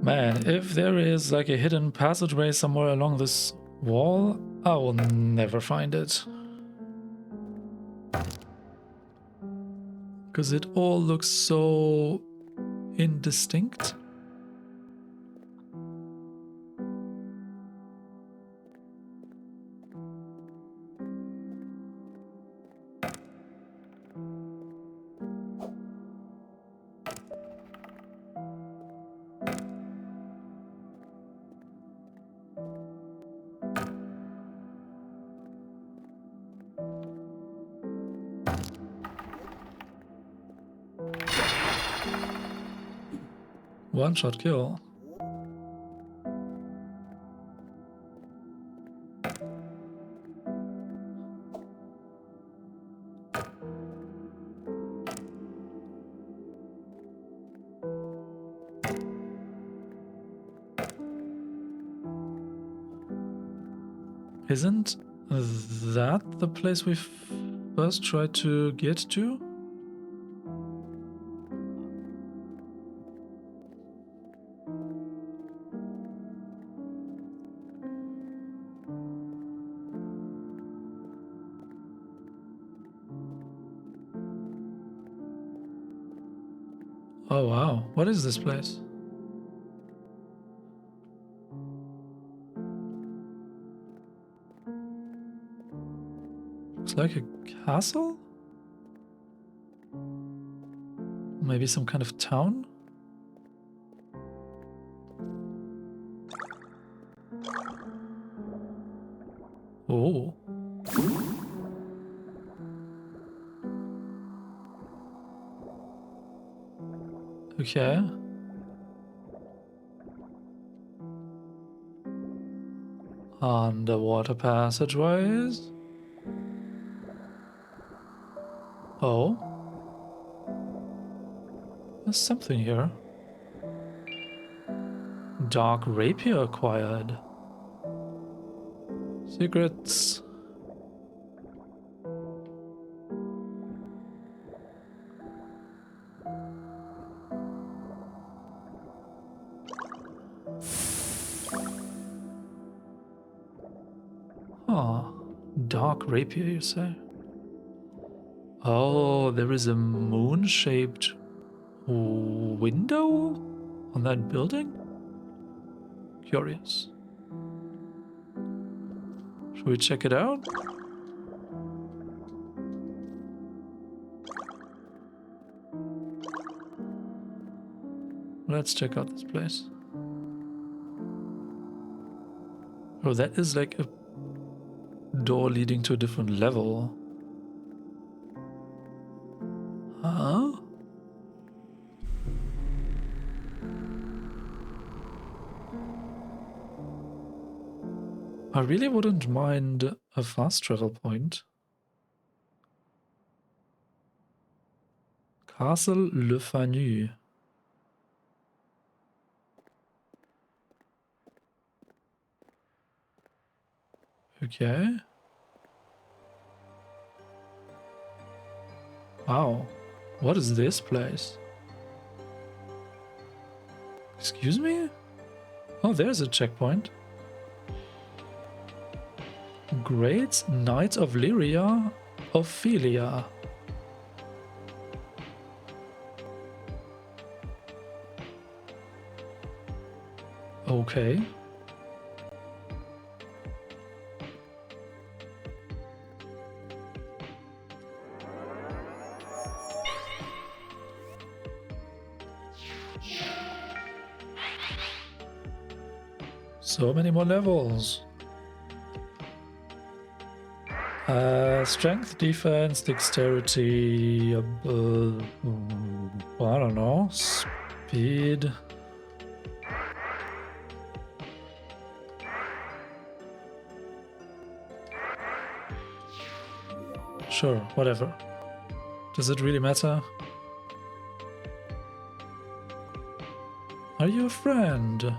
Man, if there is like a hidden passageway somewhere along this wall, I will never find it. because it all looks so indistinct. One-shot kill. Isn't that the place we first tried to get to? Oh wow, what is this place? Looks like a castle? Maybe some kind of town? Oh. Okay. Underwater passageways. Oh. There's something here. Dark rapier acquired. Secrets. Ah, dark rapier, you say? Oh, there is a moon-shaped window on that building? Curious. Should we check it out? Let's check out this place. Oh, that is like a door leading to a different level. Huh? I really wouldn't mind a fast travel point. Castle Le Fanu. Okay. Wow. What is this place? Excuse me? Oh, there's a checkpoint. Great Knight of Lyria, Ophelia. Okay. So many more levels. Strength, defense, dexterity, I don't know, speed. Sure, whatever. Does it really matter? Are you a friend?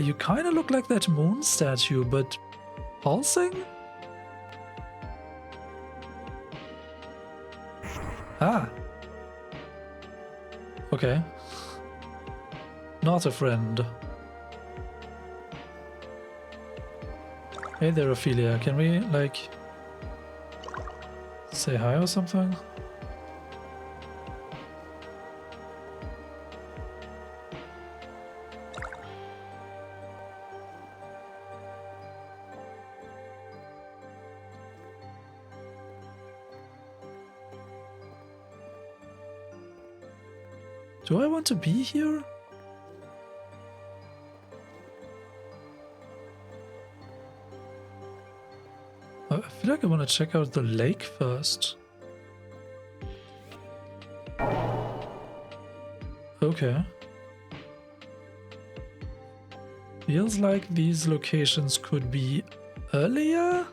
You kind of look like that moon statue, but pulsing? Ah. Okay. Not a friend. Hey there, Ophelia. Can we, like, say hi or something? Do I want to be here? I feel like I want to check out the lake first. Okay. Feels like these locations could be earlier?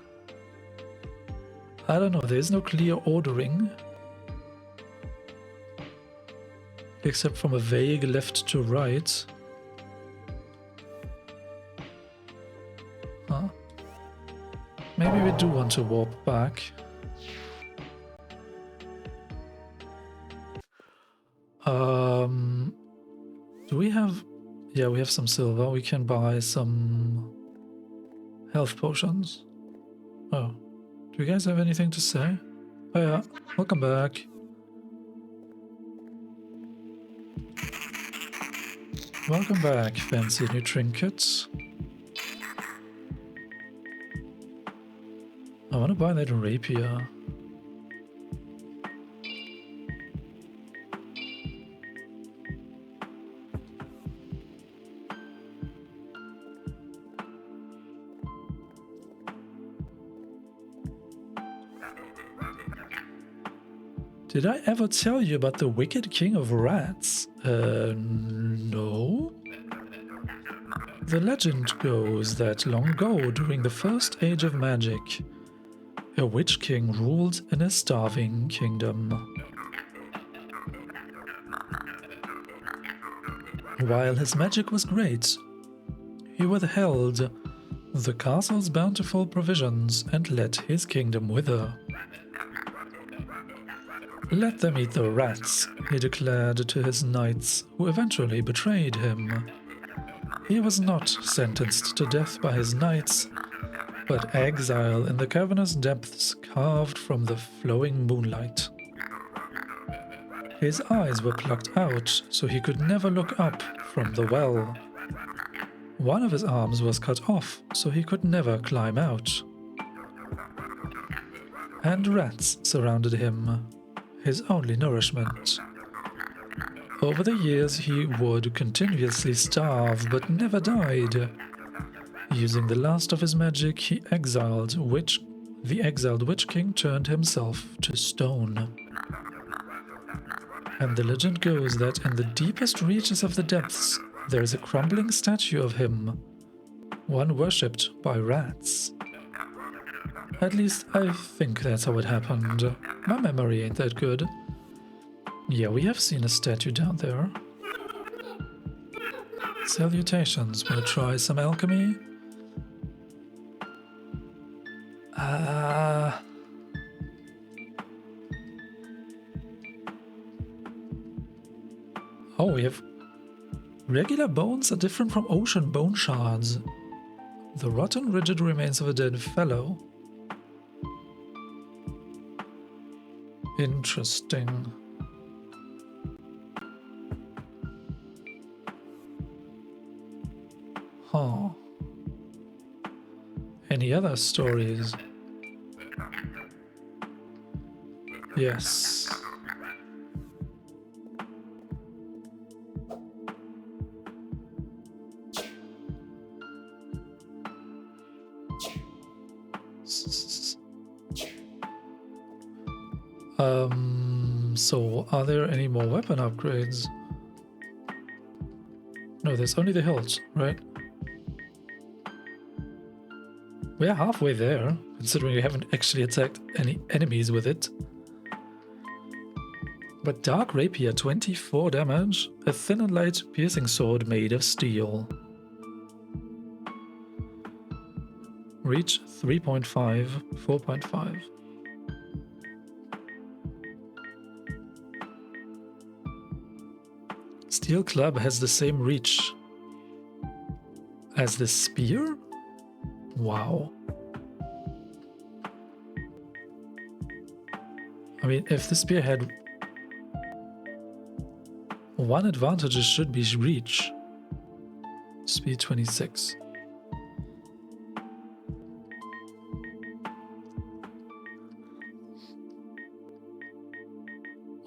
I don't know, there's no clear ordering. Except from a vague left to right. Huh? Maybe we do want to warp back. Do we have... Yeah, we have some silver. We can buy some health potions. Oh. Do you guys have anything to say? Oh yeah, welcome back. Welcome back, fancy new trinkets. I want to buy that rapier. Did I ever tell you about the wicked king of rats? No. The legend goes that long ago, during the first age of magic, a witch king ruled in a starving kingdom. While his magic was great, he withheld the castle's bountiful provisions and let his kingdom wither. Let them eat the rats, he declared to his knights, who eventually betrayed him. He was not sentenced to death by his knights, but exile in the cavernous depths carved from the flowing moonlight. His eyes were plucked out, so he could never look up from the well. One of his arms was cut off, so he could never climb out. And rats surrounded him, his only nourishment. Over the years he would continuously starve, but never died. Using the last of his magic, the exiled witch king turned himself to stone. And the legend goes that in the deepest reaches of the depths, there is a crumbling statue of him, one worshipped by rats. At least I think that's how it happened. My memory ain't that good. Yeah, we have seen a statue down there. Salutations, wanna try some alchemy? Oh, we have... Regular bones are different from ocean bone shards. The rotten, rigid remains of a dead fellow. Interesting. Huh. Any other stories? Yes. So are there any more weapon upgrades? No, there's only the hilt, right? We're halfway there, considering we haven't actually attacked any enemies with it. But Dark Rapier, 24 damage, a thin and light piercing sword made of steel. Reach 3.5, 4.5. Steel club has the same reach as the spear? Wow. I mean, if the spear had one advantage, it should be reach. Speed 26.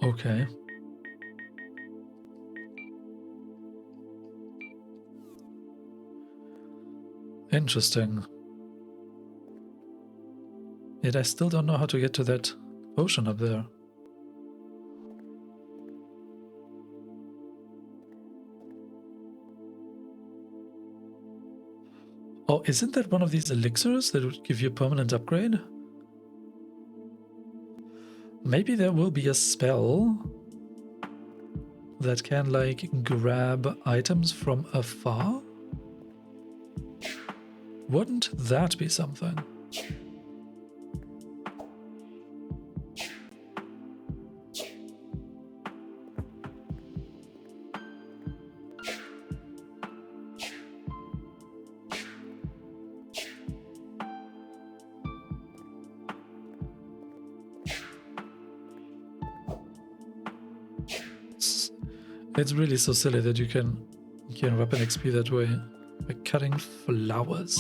Okay. Interesting. Yet I still don't know how to get to that ocean up there. Oh, isn't that one of these elixirs that would give you a permanent upgrade? Maybe there will be a spell that can, like, grab items from afar? Wouldn't that be something? It's really so silly that you can gain weapon XP that way by cutting flowers.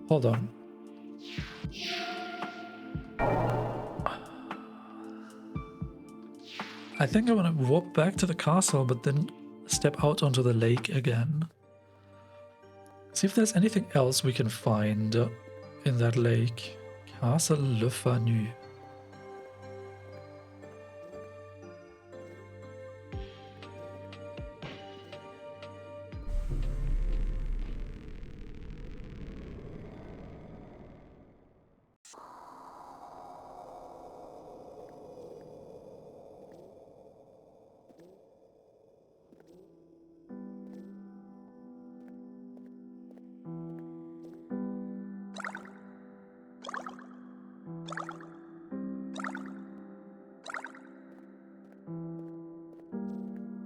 Hold on. I think I want to walk back to the castle, but then step out onto the lake again. See if there's anything else we can find in that lake. Castle Le Fanu.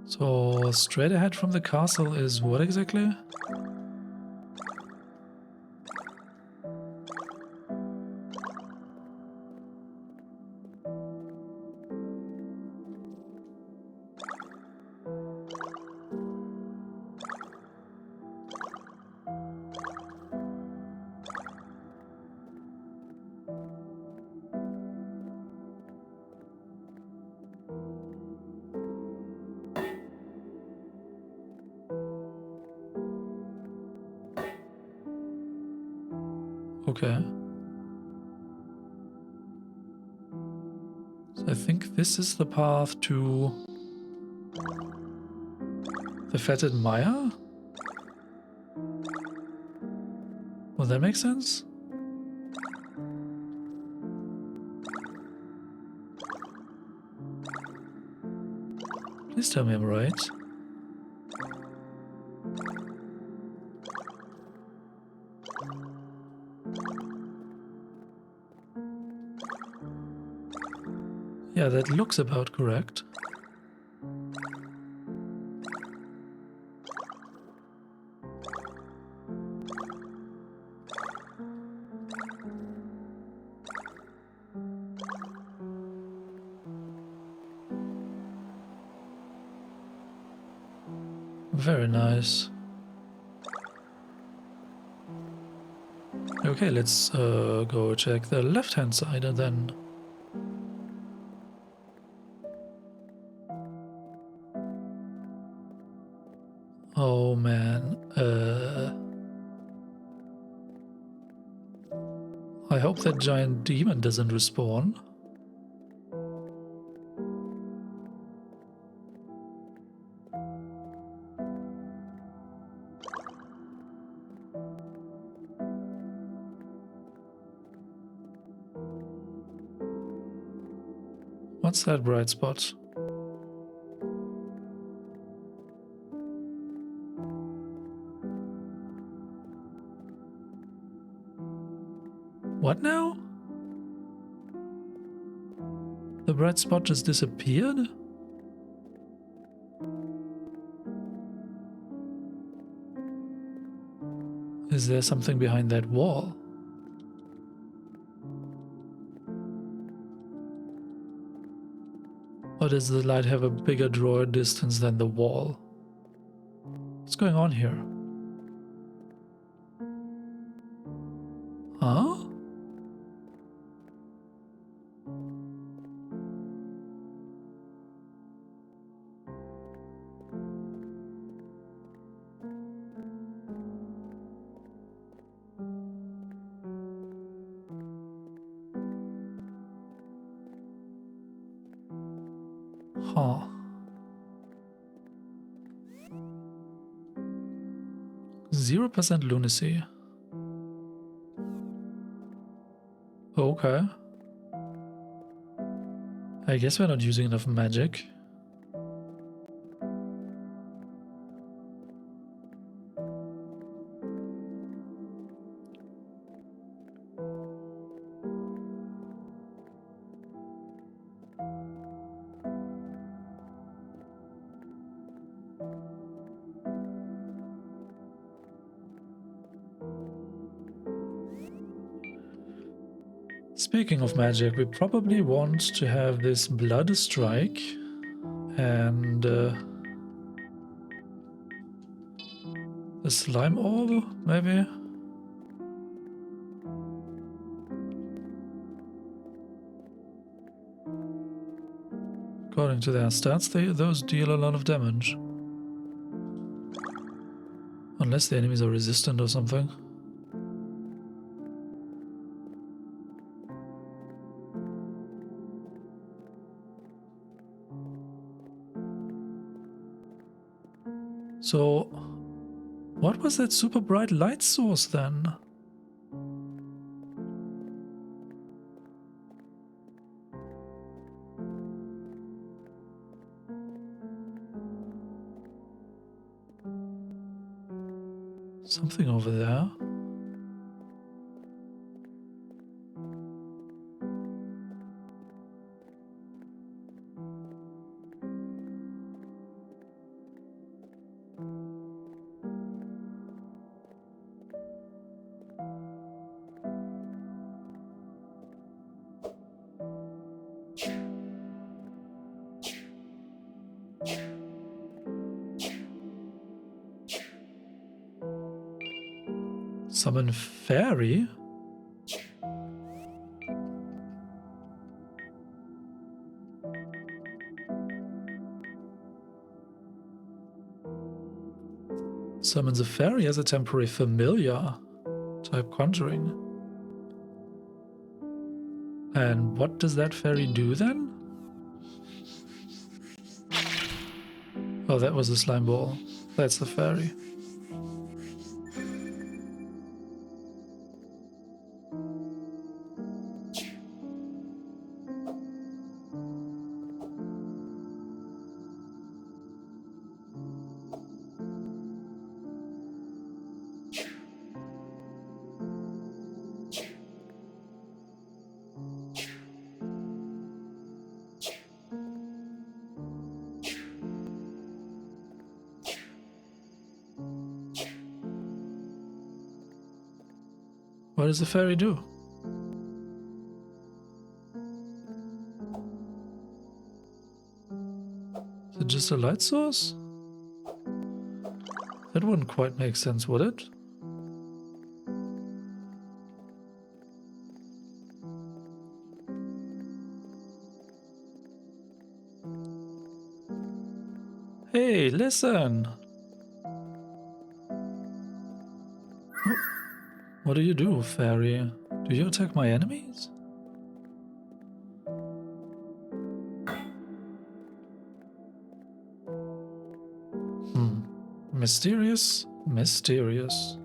So straight ahead from the castle is what exactly? Okay. So I think this is the path to the Fetid Mire? Will that make sense? Please tell me I'm right. Yeah, that looks about correct. Very nice. Okay, let's go check the left-hand side and then. Oh man, I hope that giant demon doesn't respawn. What's that bright spot? What now? The bright spot just disappeared? Is there something behind that wall? Or does the light have a bigger draw distance than the wall? What's going on here? Huh? Huh. 0% lunacy. Okay. I guess we're not using enough magic. Speaking of magic, we probably want to have this blood strike and the slime orb, maybe? According to their stats, those deal a lot of damage. Unless the enemies are resistant or something. So, what was that super bright light source then? Something over there. Summon fairy? Summons a fairy as a temporary familiar type conjuring. And what does that fairy do then? Oh, that was a slime ball. That's the fairy. What does the fairy do? Is it just a light source? That wouldn't quite make sense, would it? Hey, listen! What do you do, fairy? Do you attack my enemies? Mysterious, mysterious.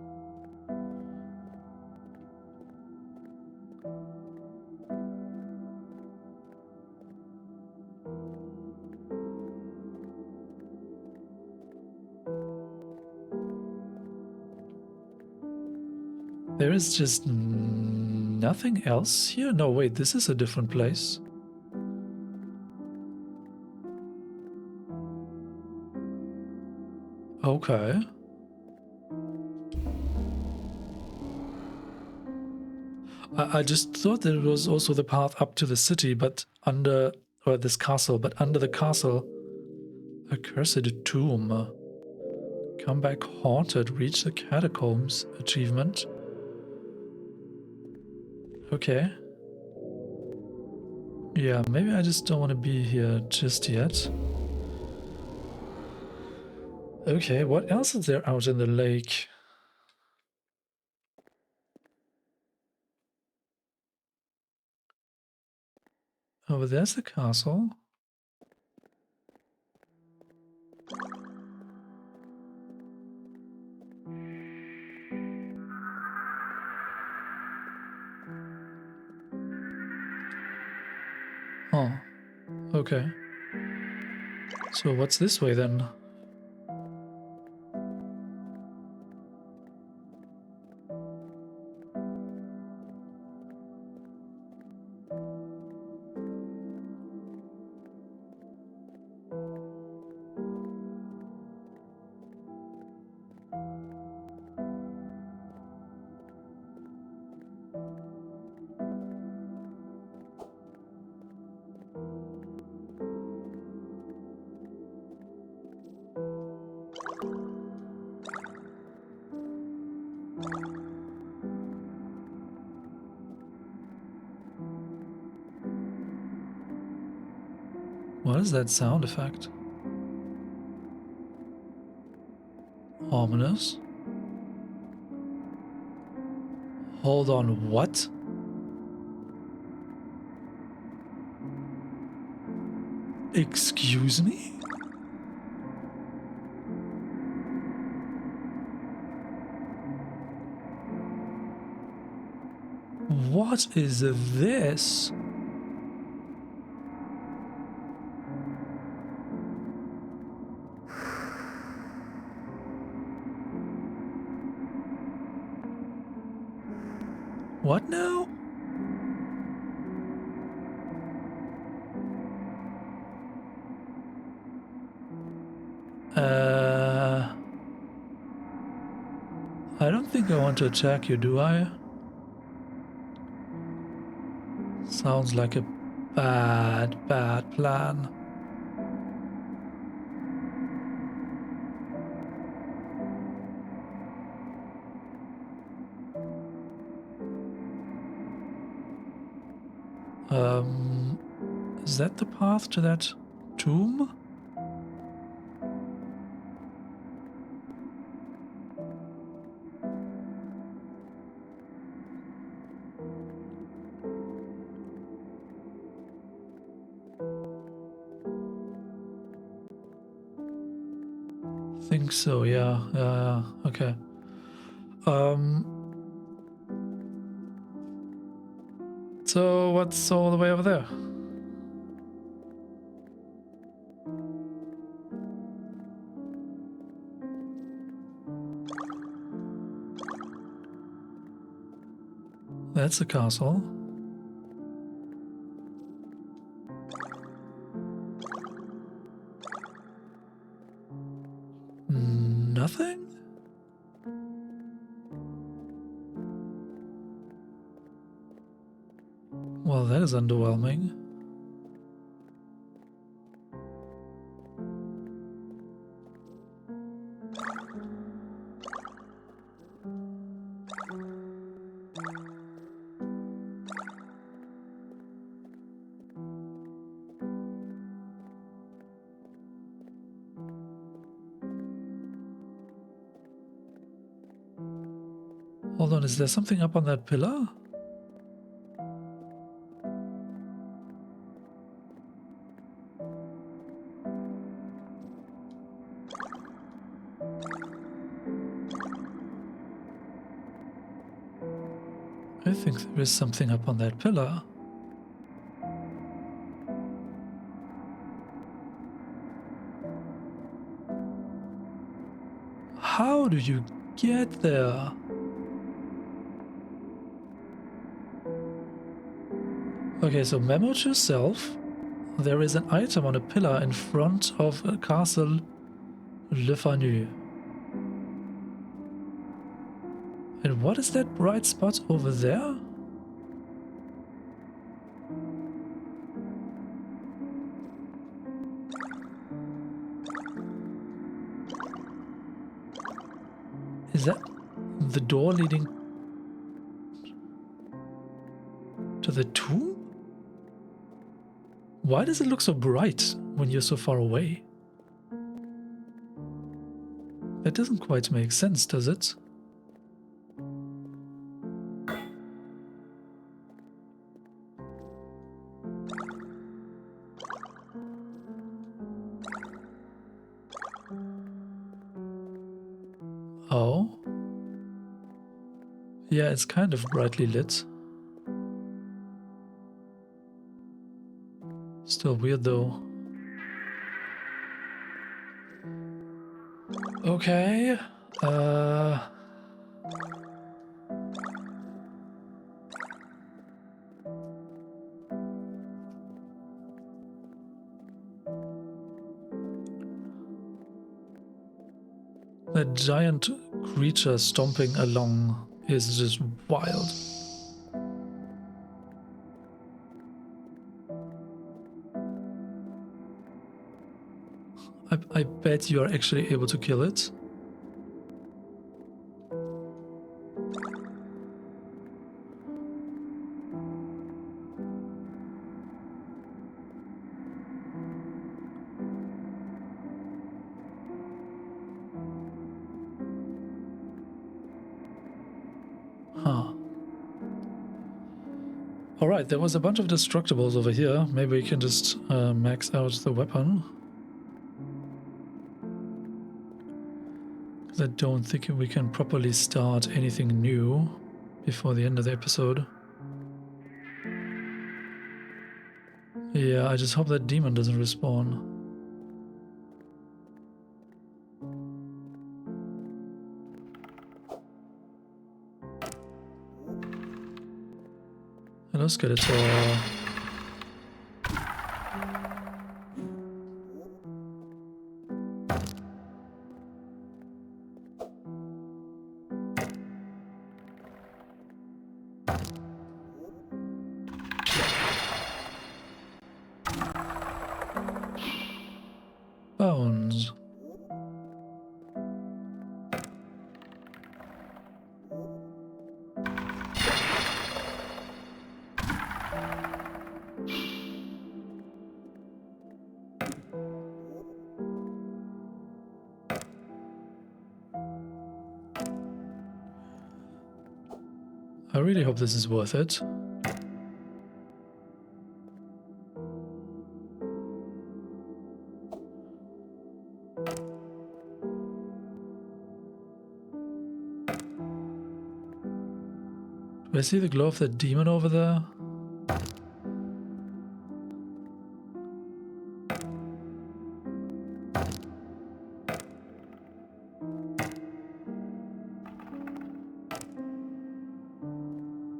There is just nothing else here? No, wait, this is a different place. Okay. I just thought that it was also the path up to the city, but under, or this castle, but under the castle, a cursed tomb. Come back haunted, reach the catacombs. Achievement. Okay. Yeah, maybe I just don't want to be here just yet. Okay, what else is there out in the lake? Over there's the castle. Oh, okay. So what's this way then? What is that sound effect? Ominous. Hold on, what? Excuse me? What is this? What now? I don't think I want to attack you, do I? Sounds like a bad plan. Is that the path to that tomb? Think so, yeah, okay. So what's all the way over there? That's a castle. Nothing? Well, that is underwhelming. Hold on, is there something up on that pillar? I think there is something up on that pillar. How do you get there? Okay, so memo to self. There is an item on a pillar in front of Castle Le Fanu. And what is that bright spot over there? Is that the door leading to the tomb? Why does it look so bright when you're so far away? That doesn't quite make sense, does it? Oh. Yeah, it's kind of brightly lit. Still weird though. Okay. That giant creature stomping along is just wild. I bet you are actually able to kill it. Huh. Alright, there was a bunch of destructibles over here. Maybe we can just max out the weapon. Because I don't think we can properly start anything new before the end of the episode. Yeah, I just hope that demon doesn't respawn. Hello, Skeletor. Bones. I really hope this is worth it. Do I see the glow of that demon over there?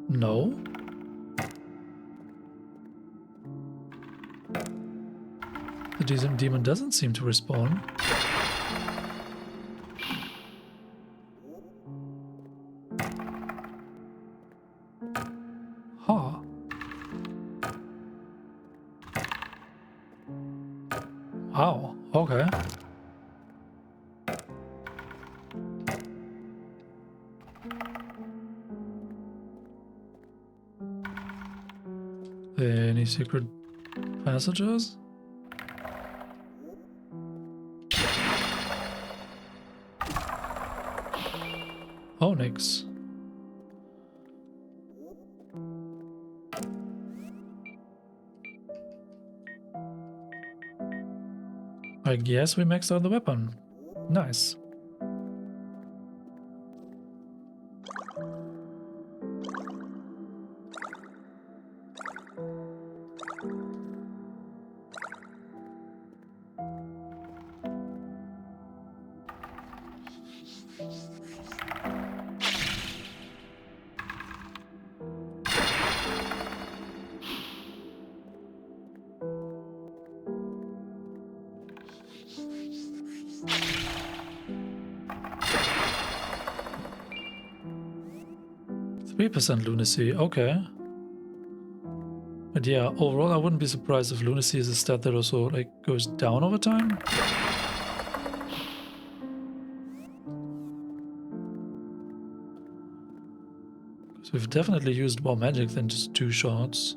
No. The demon doesn't seem to respawn. Huh. Wow, okay. Any secret passages? Onyx. I guess we maxed out the weapon. Nice. 3% lunacy, okay. But yeah, overall I wouldn't be surprised if lunacy is a stat that also like goes down over time. So we've definitely used more magic than just 2 shots.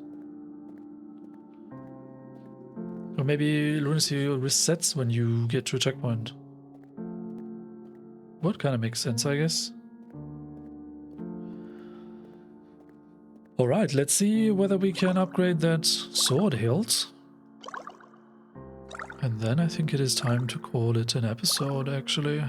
Or maybe lunacy resets when you get to a checkpoint. Would kind of make sense, I guess. Alright, let's see whether we can upgrade that sword hilt. And then I think it is time to call it an episode, actually.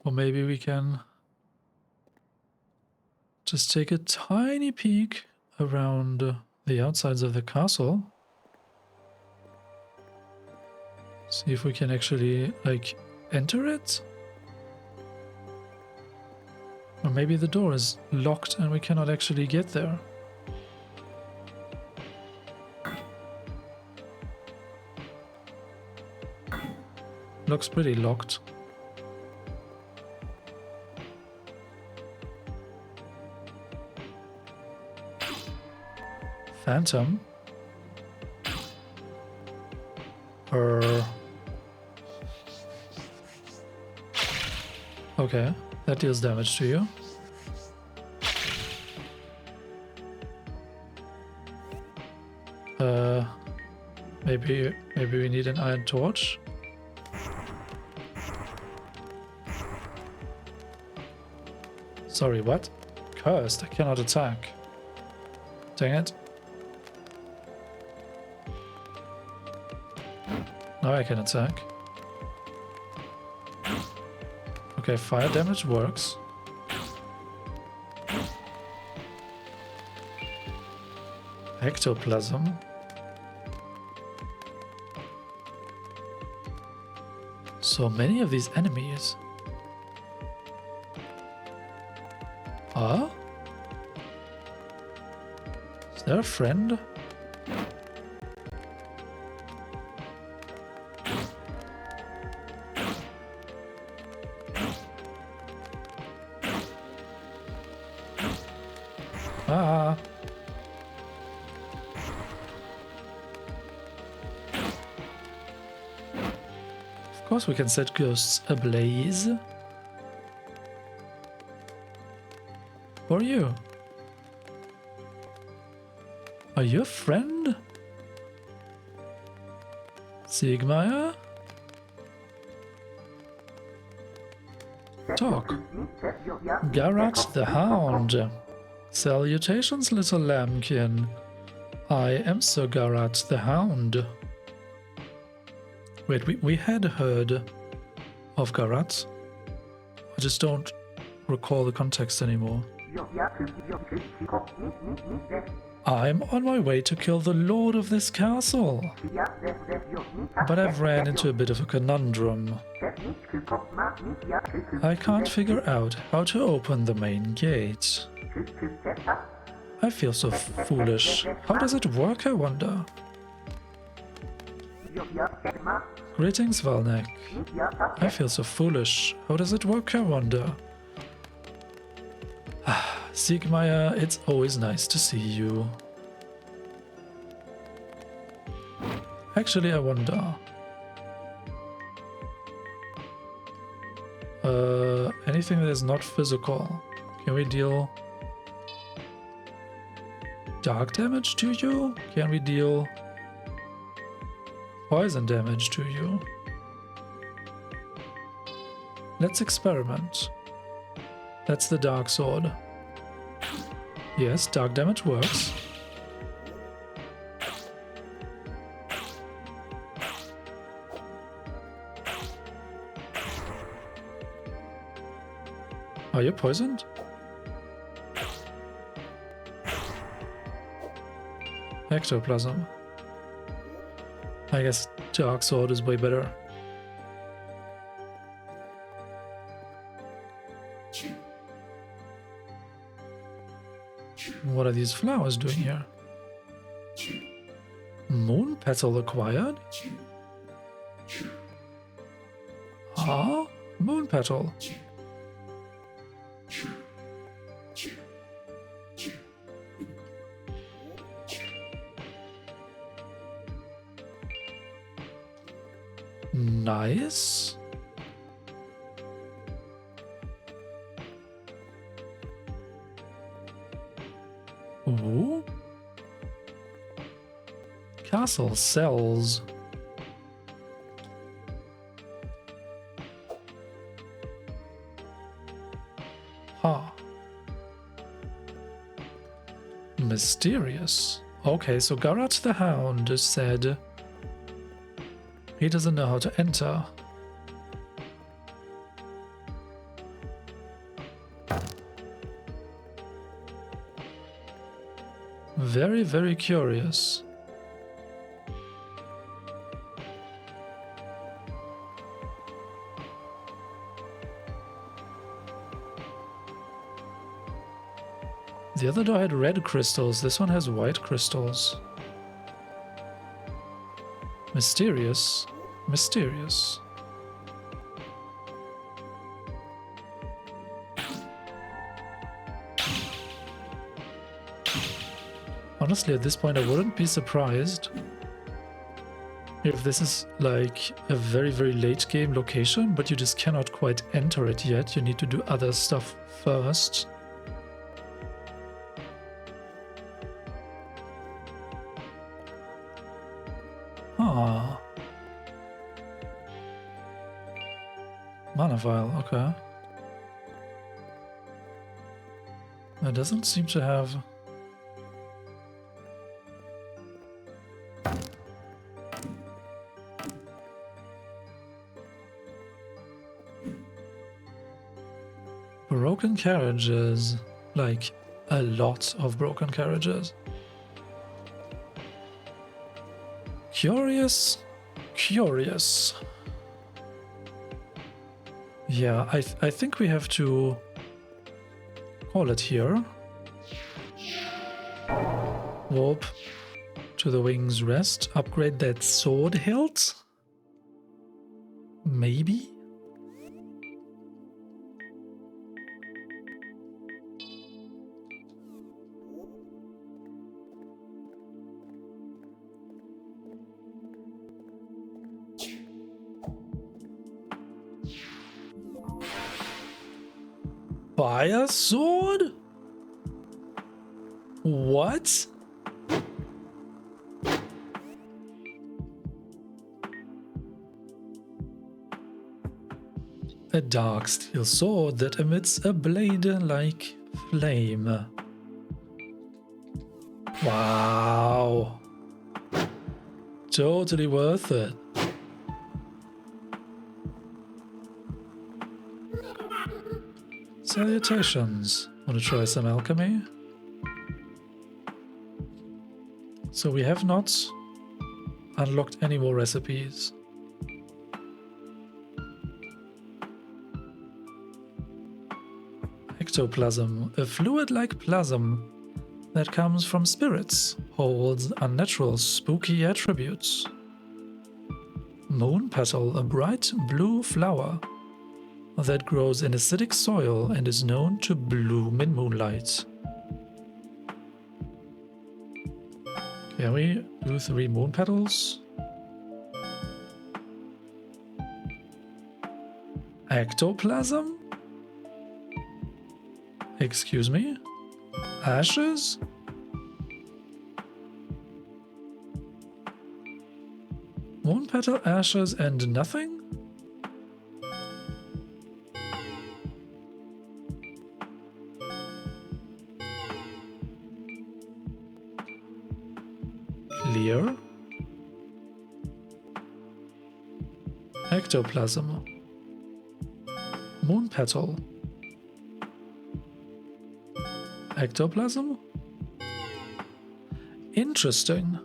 Or maybe we can just take a tiny peek around the outsides of the castle. See if we can actually, like, enter it? Or maybe the door is locked and we cannot actually get there. Looks pretty locked. Phantom. Okay, that deals damage to you. Maybe we need an iron torch. Sorry, what? Cursed, I cannot attack. Dang it. Now I can attack. Okay, fire damage works. Ectoplasm. So many of these enemies. Huh? Is there a friend? Ah. Of course we can set ghosts ablaze. Who are you? Are you a friend? Sigmire? Talk. Garrat the Hound. Salutations, little lambkin. I am Sir Garrat the Hound. Wait, we had heard of Garrat. I just don't recall the context anymore. I'm on my way to kill the lord of this castle. But I've ran into a bit of a conundrum. I can't figure out how to open the main gate. I feel so foolish. How does it work, I wonder? Greetings, Valnek. I feel so foolish. How does it work, I wonder? Sigmire, it's always nice to see you. Actually, I wonder. Anything that is not physical. Can we deal dark damage to you? Can we deal poison damage to you? Let's experiment. That's the dark sword. Yes, dark damage works. Are you poisoned? Ectoplasm. I guess Dark Sword is way better. What are these flowers doing here? Moon petal acquired? Ah, moon petal. Nice. Ooh. Castle sells. Huh. Mysterious. Okay, so Garrat the Hound said he doesn't know how to enter. Very, very curious. The other door had red crystals, this one has white crystals. Mysterious. Mysterious. Honestly, at this point I wouldn't be surprised if this is like a very, very late game location, but you just cannot quite enter it yet. You need to do other stuff first. Ah. Mana vial, okay. It doesn't seem to have... Broken carriages. Like, a lot of broken carriages. Curious. Curious. Yeah, I think we have to call it here. Warp to the Wing's Rest. Upgrade that sword hilt? Maybe? Fire sword? What? A dark steel sword that emits a blade-like flame. Wow. Totally worth it. Salutations. Want to try some alchemy? So we have not unlocked any more recipes. Ectoplasm, a fluid-like plasm that comes from spirits, holds unnatural, spooky attributes. Moon petal, a bright blue flower that grows in acidic soil and is known to bloom in moonlight. Can we do 3 moon petals? Ectoplasm? Excuse me? Ashes? Moon petal, ashes, and nothing? Clear. Ectoplasm. Moon petal. ectoplasm? Interesting.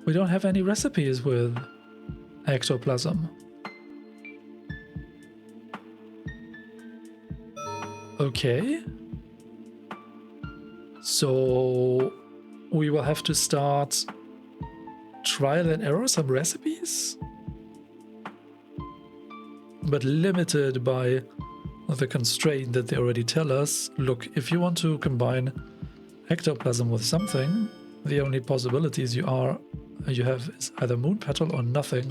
We don't have any recipes with ectoplasm. Okay. So we will have to start trial and error some recipes, but limited by the constraint that they already tell us. Look, if you want to combine ectoplasm with something, the only possibilities you have is either moon petal or nothing.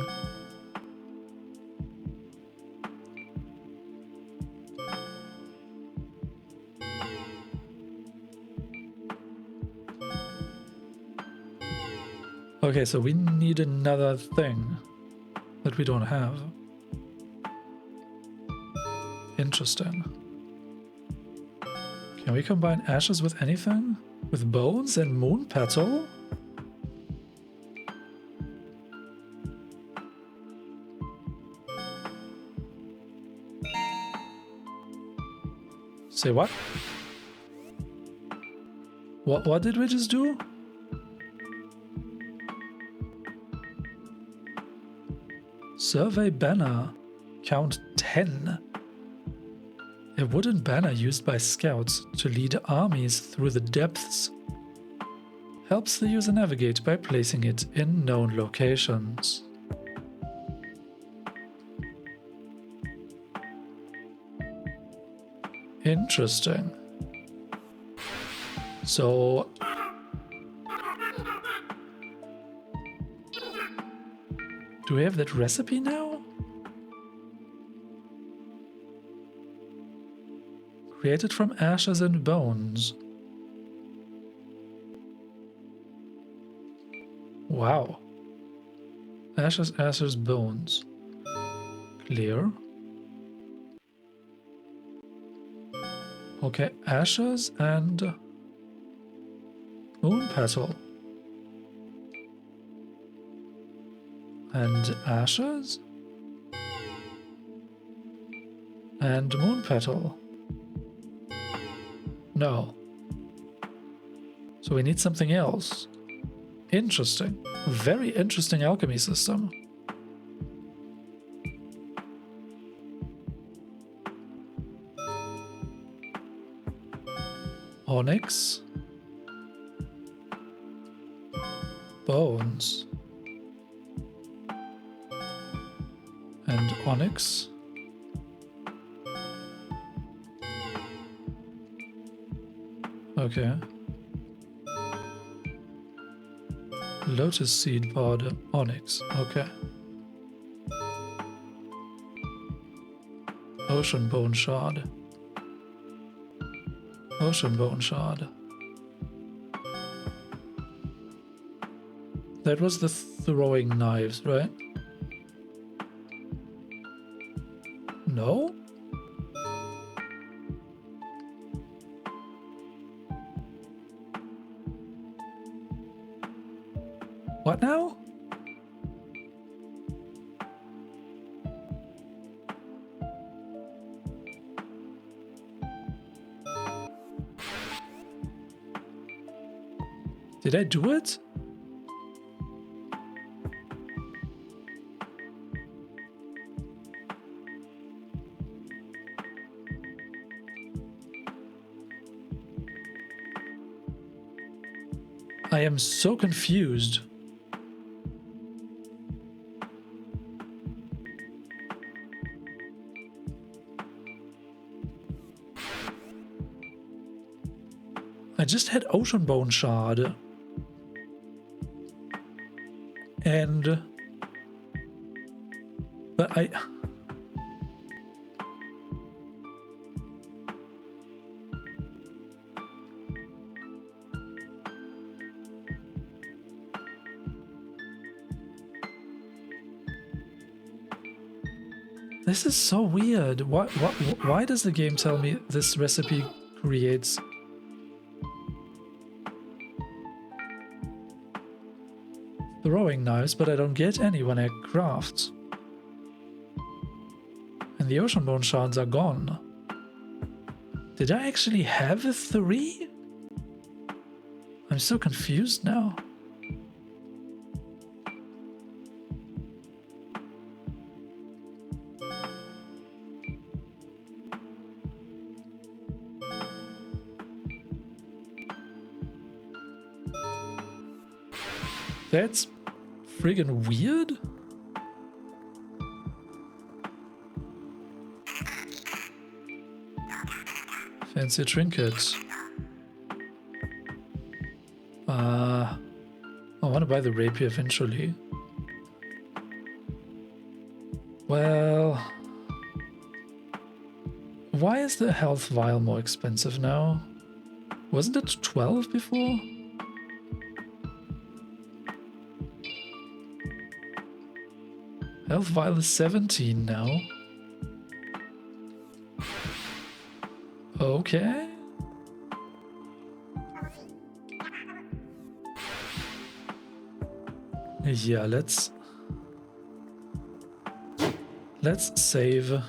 Okay, so we need another thing that we don't have. Interesting. Can we combine ashes with anything? With bones and moon petal? Say what? What did we just do? Survey banner. Count 10. A wooden banner used by scouts to lead armies through the depths. Helps the user navigate by placing it in known locations. Interesting. So do we have that recipe now? Created from ashes and bones. Wow. Ashes, ashes, bones. Clear. Okay, ashes and moon petal. And ashes. And moon petal. No. So we need something else. Interesting. Very interesting alchemy system. Onyx. Bones. And onyx. Okay. Lotus seed pod, onyx. Okay. Ocean bone shard. Ocean bone shard. That was the throwing knives, right? No? What now? Did I do it? I am so confused. I just had ocean bone shard. But this is so weird. Why does the game tell me this recipe creates... throwing knives, but I don't get any when I craft. And the ocean bone shards are gone. Did I actually have a 3? I'm so confused now. That's friggin' weird. Fancy trinket. I want to buy the rapier eventually. Well, why is the health vial more expensive now? Wasn't it 12 before? Health vial is 17 now. Okay. Yeah, let's save.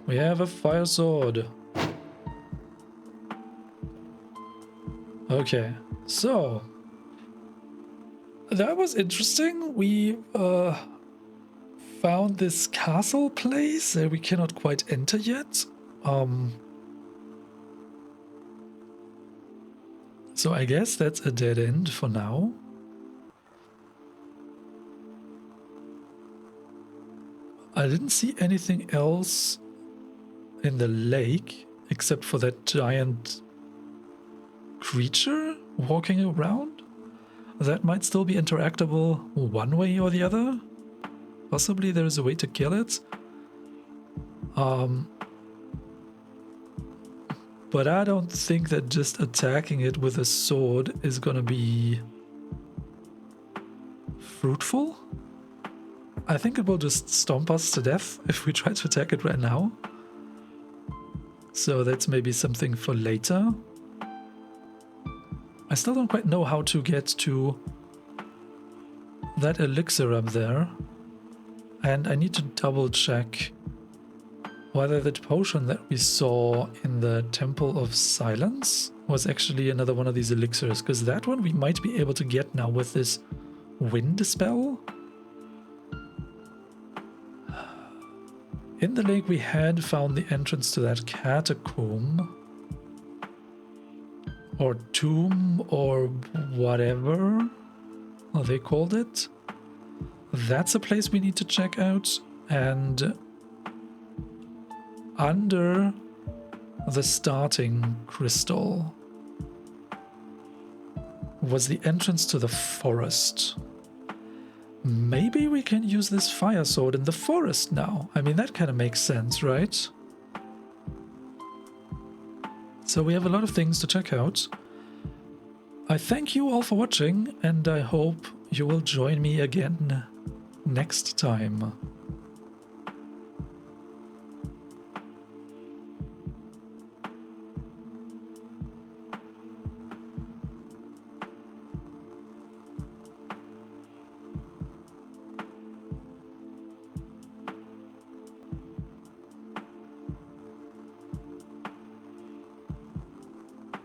We have a fire sword. Okay, so that was interesting. We found this castle place that we cannot quite enter yet. So I guess that's a dead end for now. I didn't see anything else in the lake except for that giant creature walking around. That might still be interactable one way or the other. Possibly there is a way to kill it. But I don't think that just attacking it with a sword is gonna be fruitful. I think it will just stomp us to death if we try to attack it right now. So that's maybe something for later. I still don't quite know how to get to that elixir up there. And I need to double check whether the potion that we saw in the Temple of Silence was actually another one of these elixirs, because that one we might be able to get now with this wind spell. In the lake we had found the entrance to that catacomb. Or tomb, or whatever they called it. That's a place we need to check out. And under the starting crystal was the entrance to the forest. Maybe we can use this fire sword in the forest now. I mean, that kind of makes sense, right? So we have a lot of things to check out. I thank you all for watching, and I hope you will join me again next time.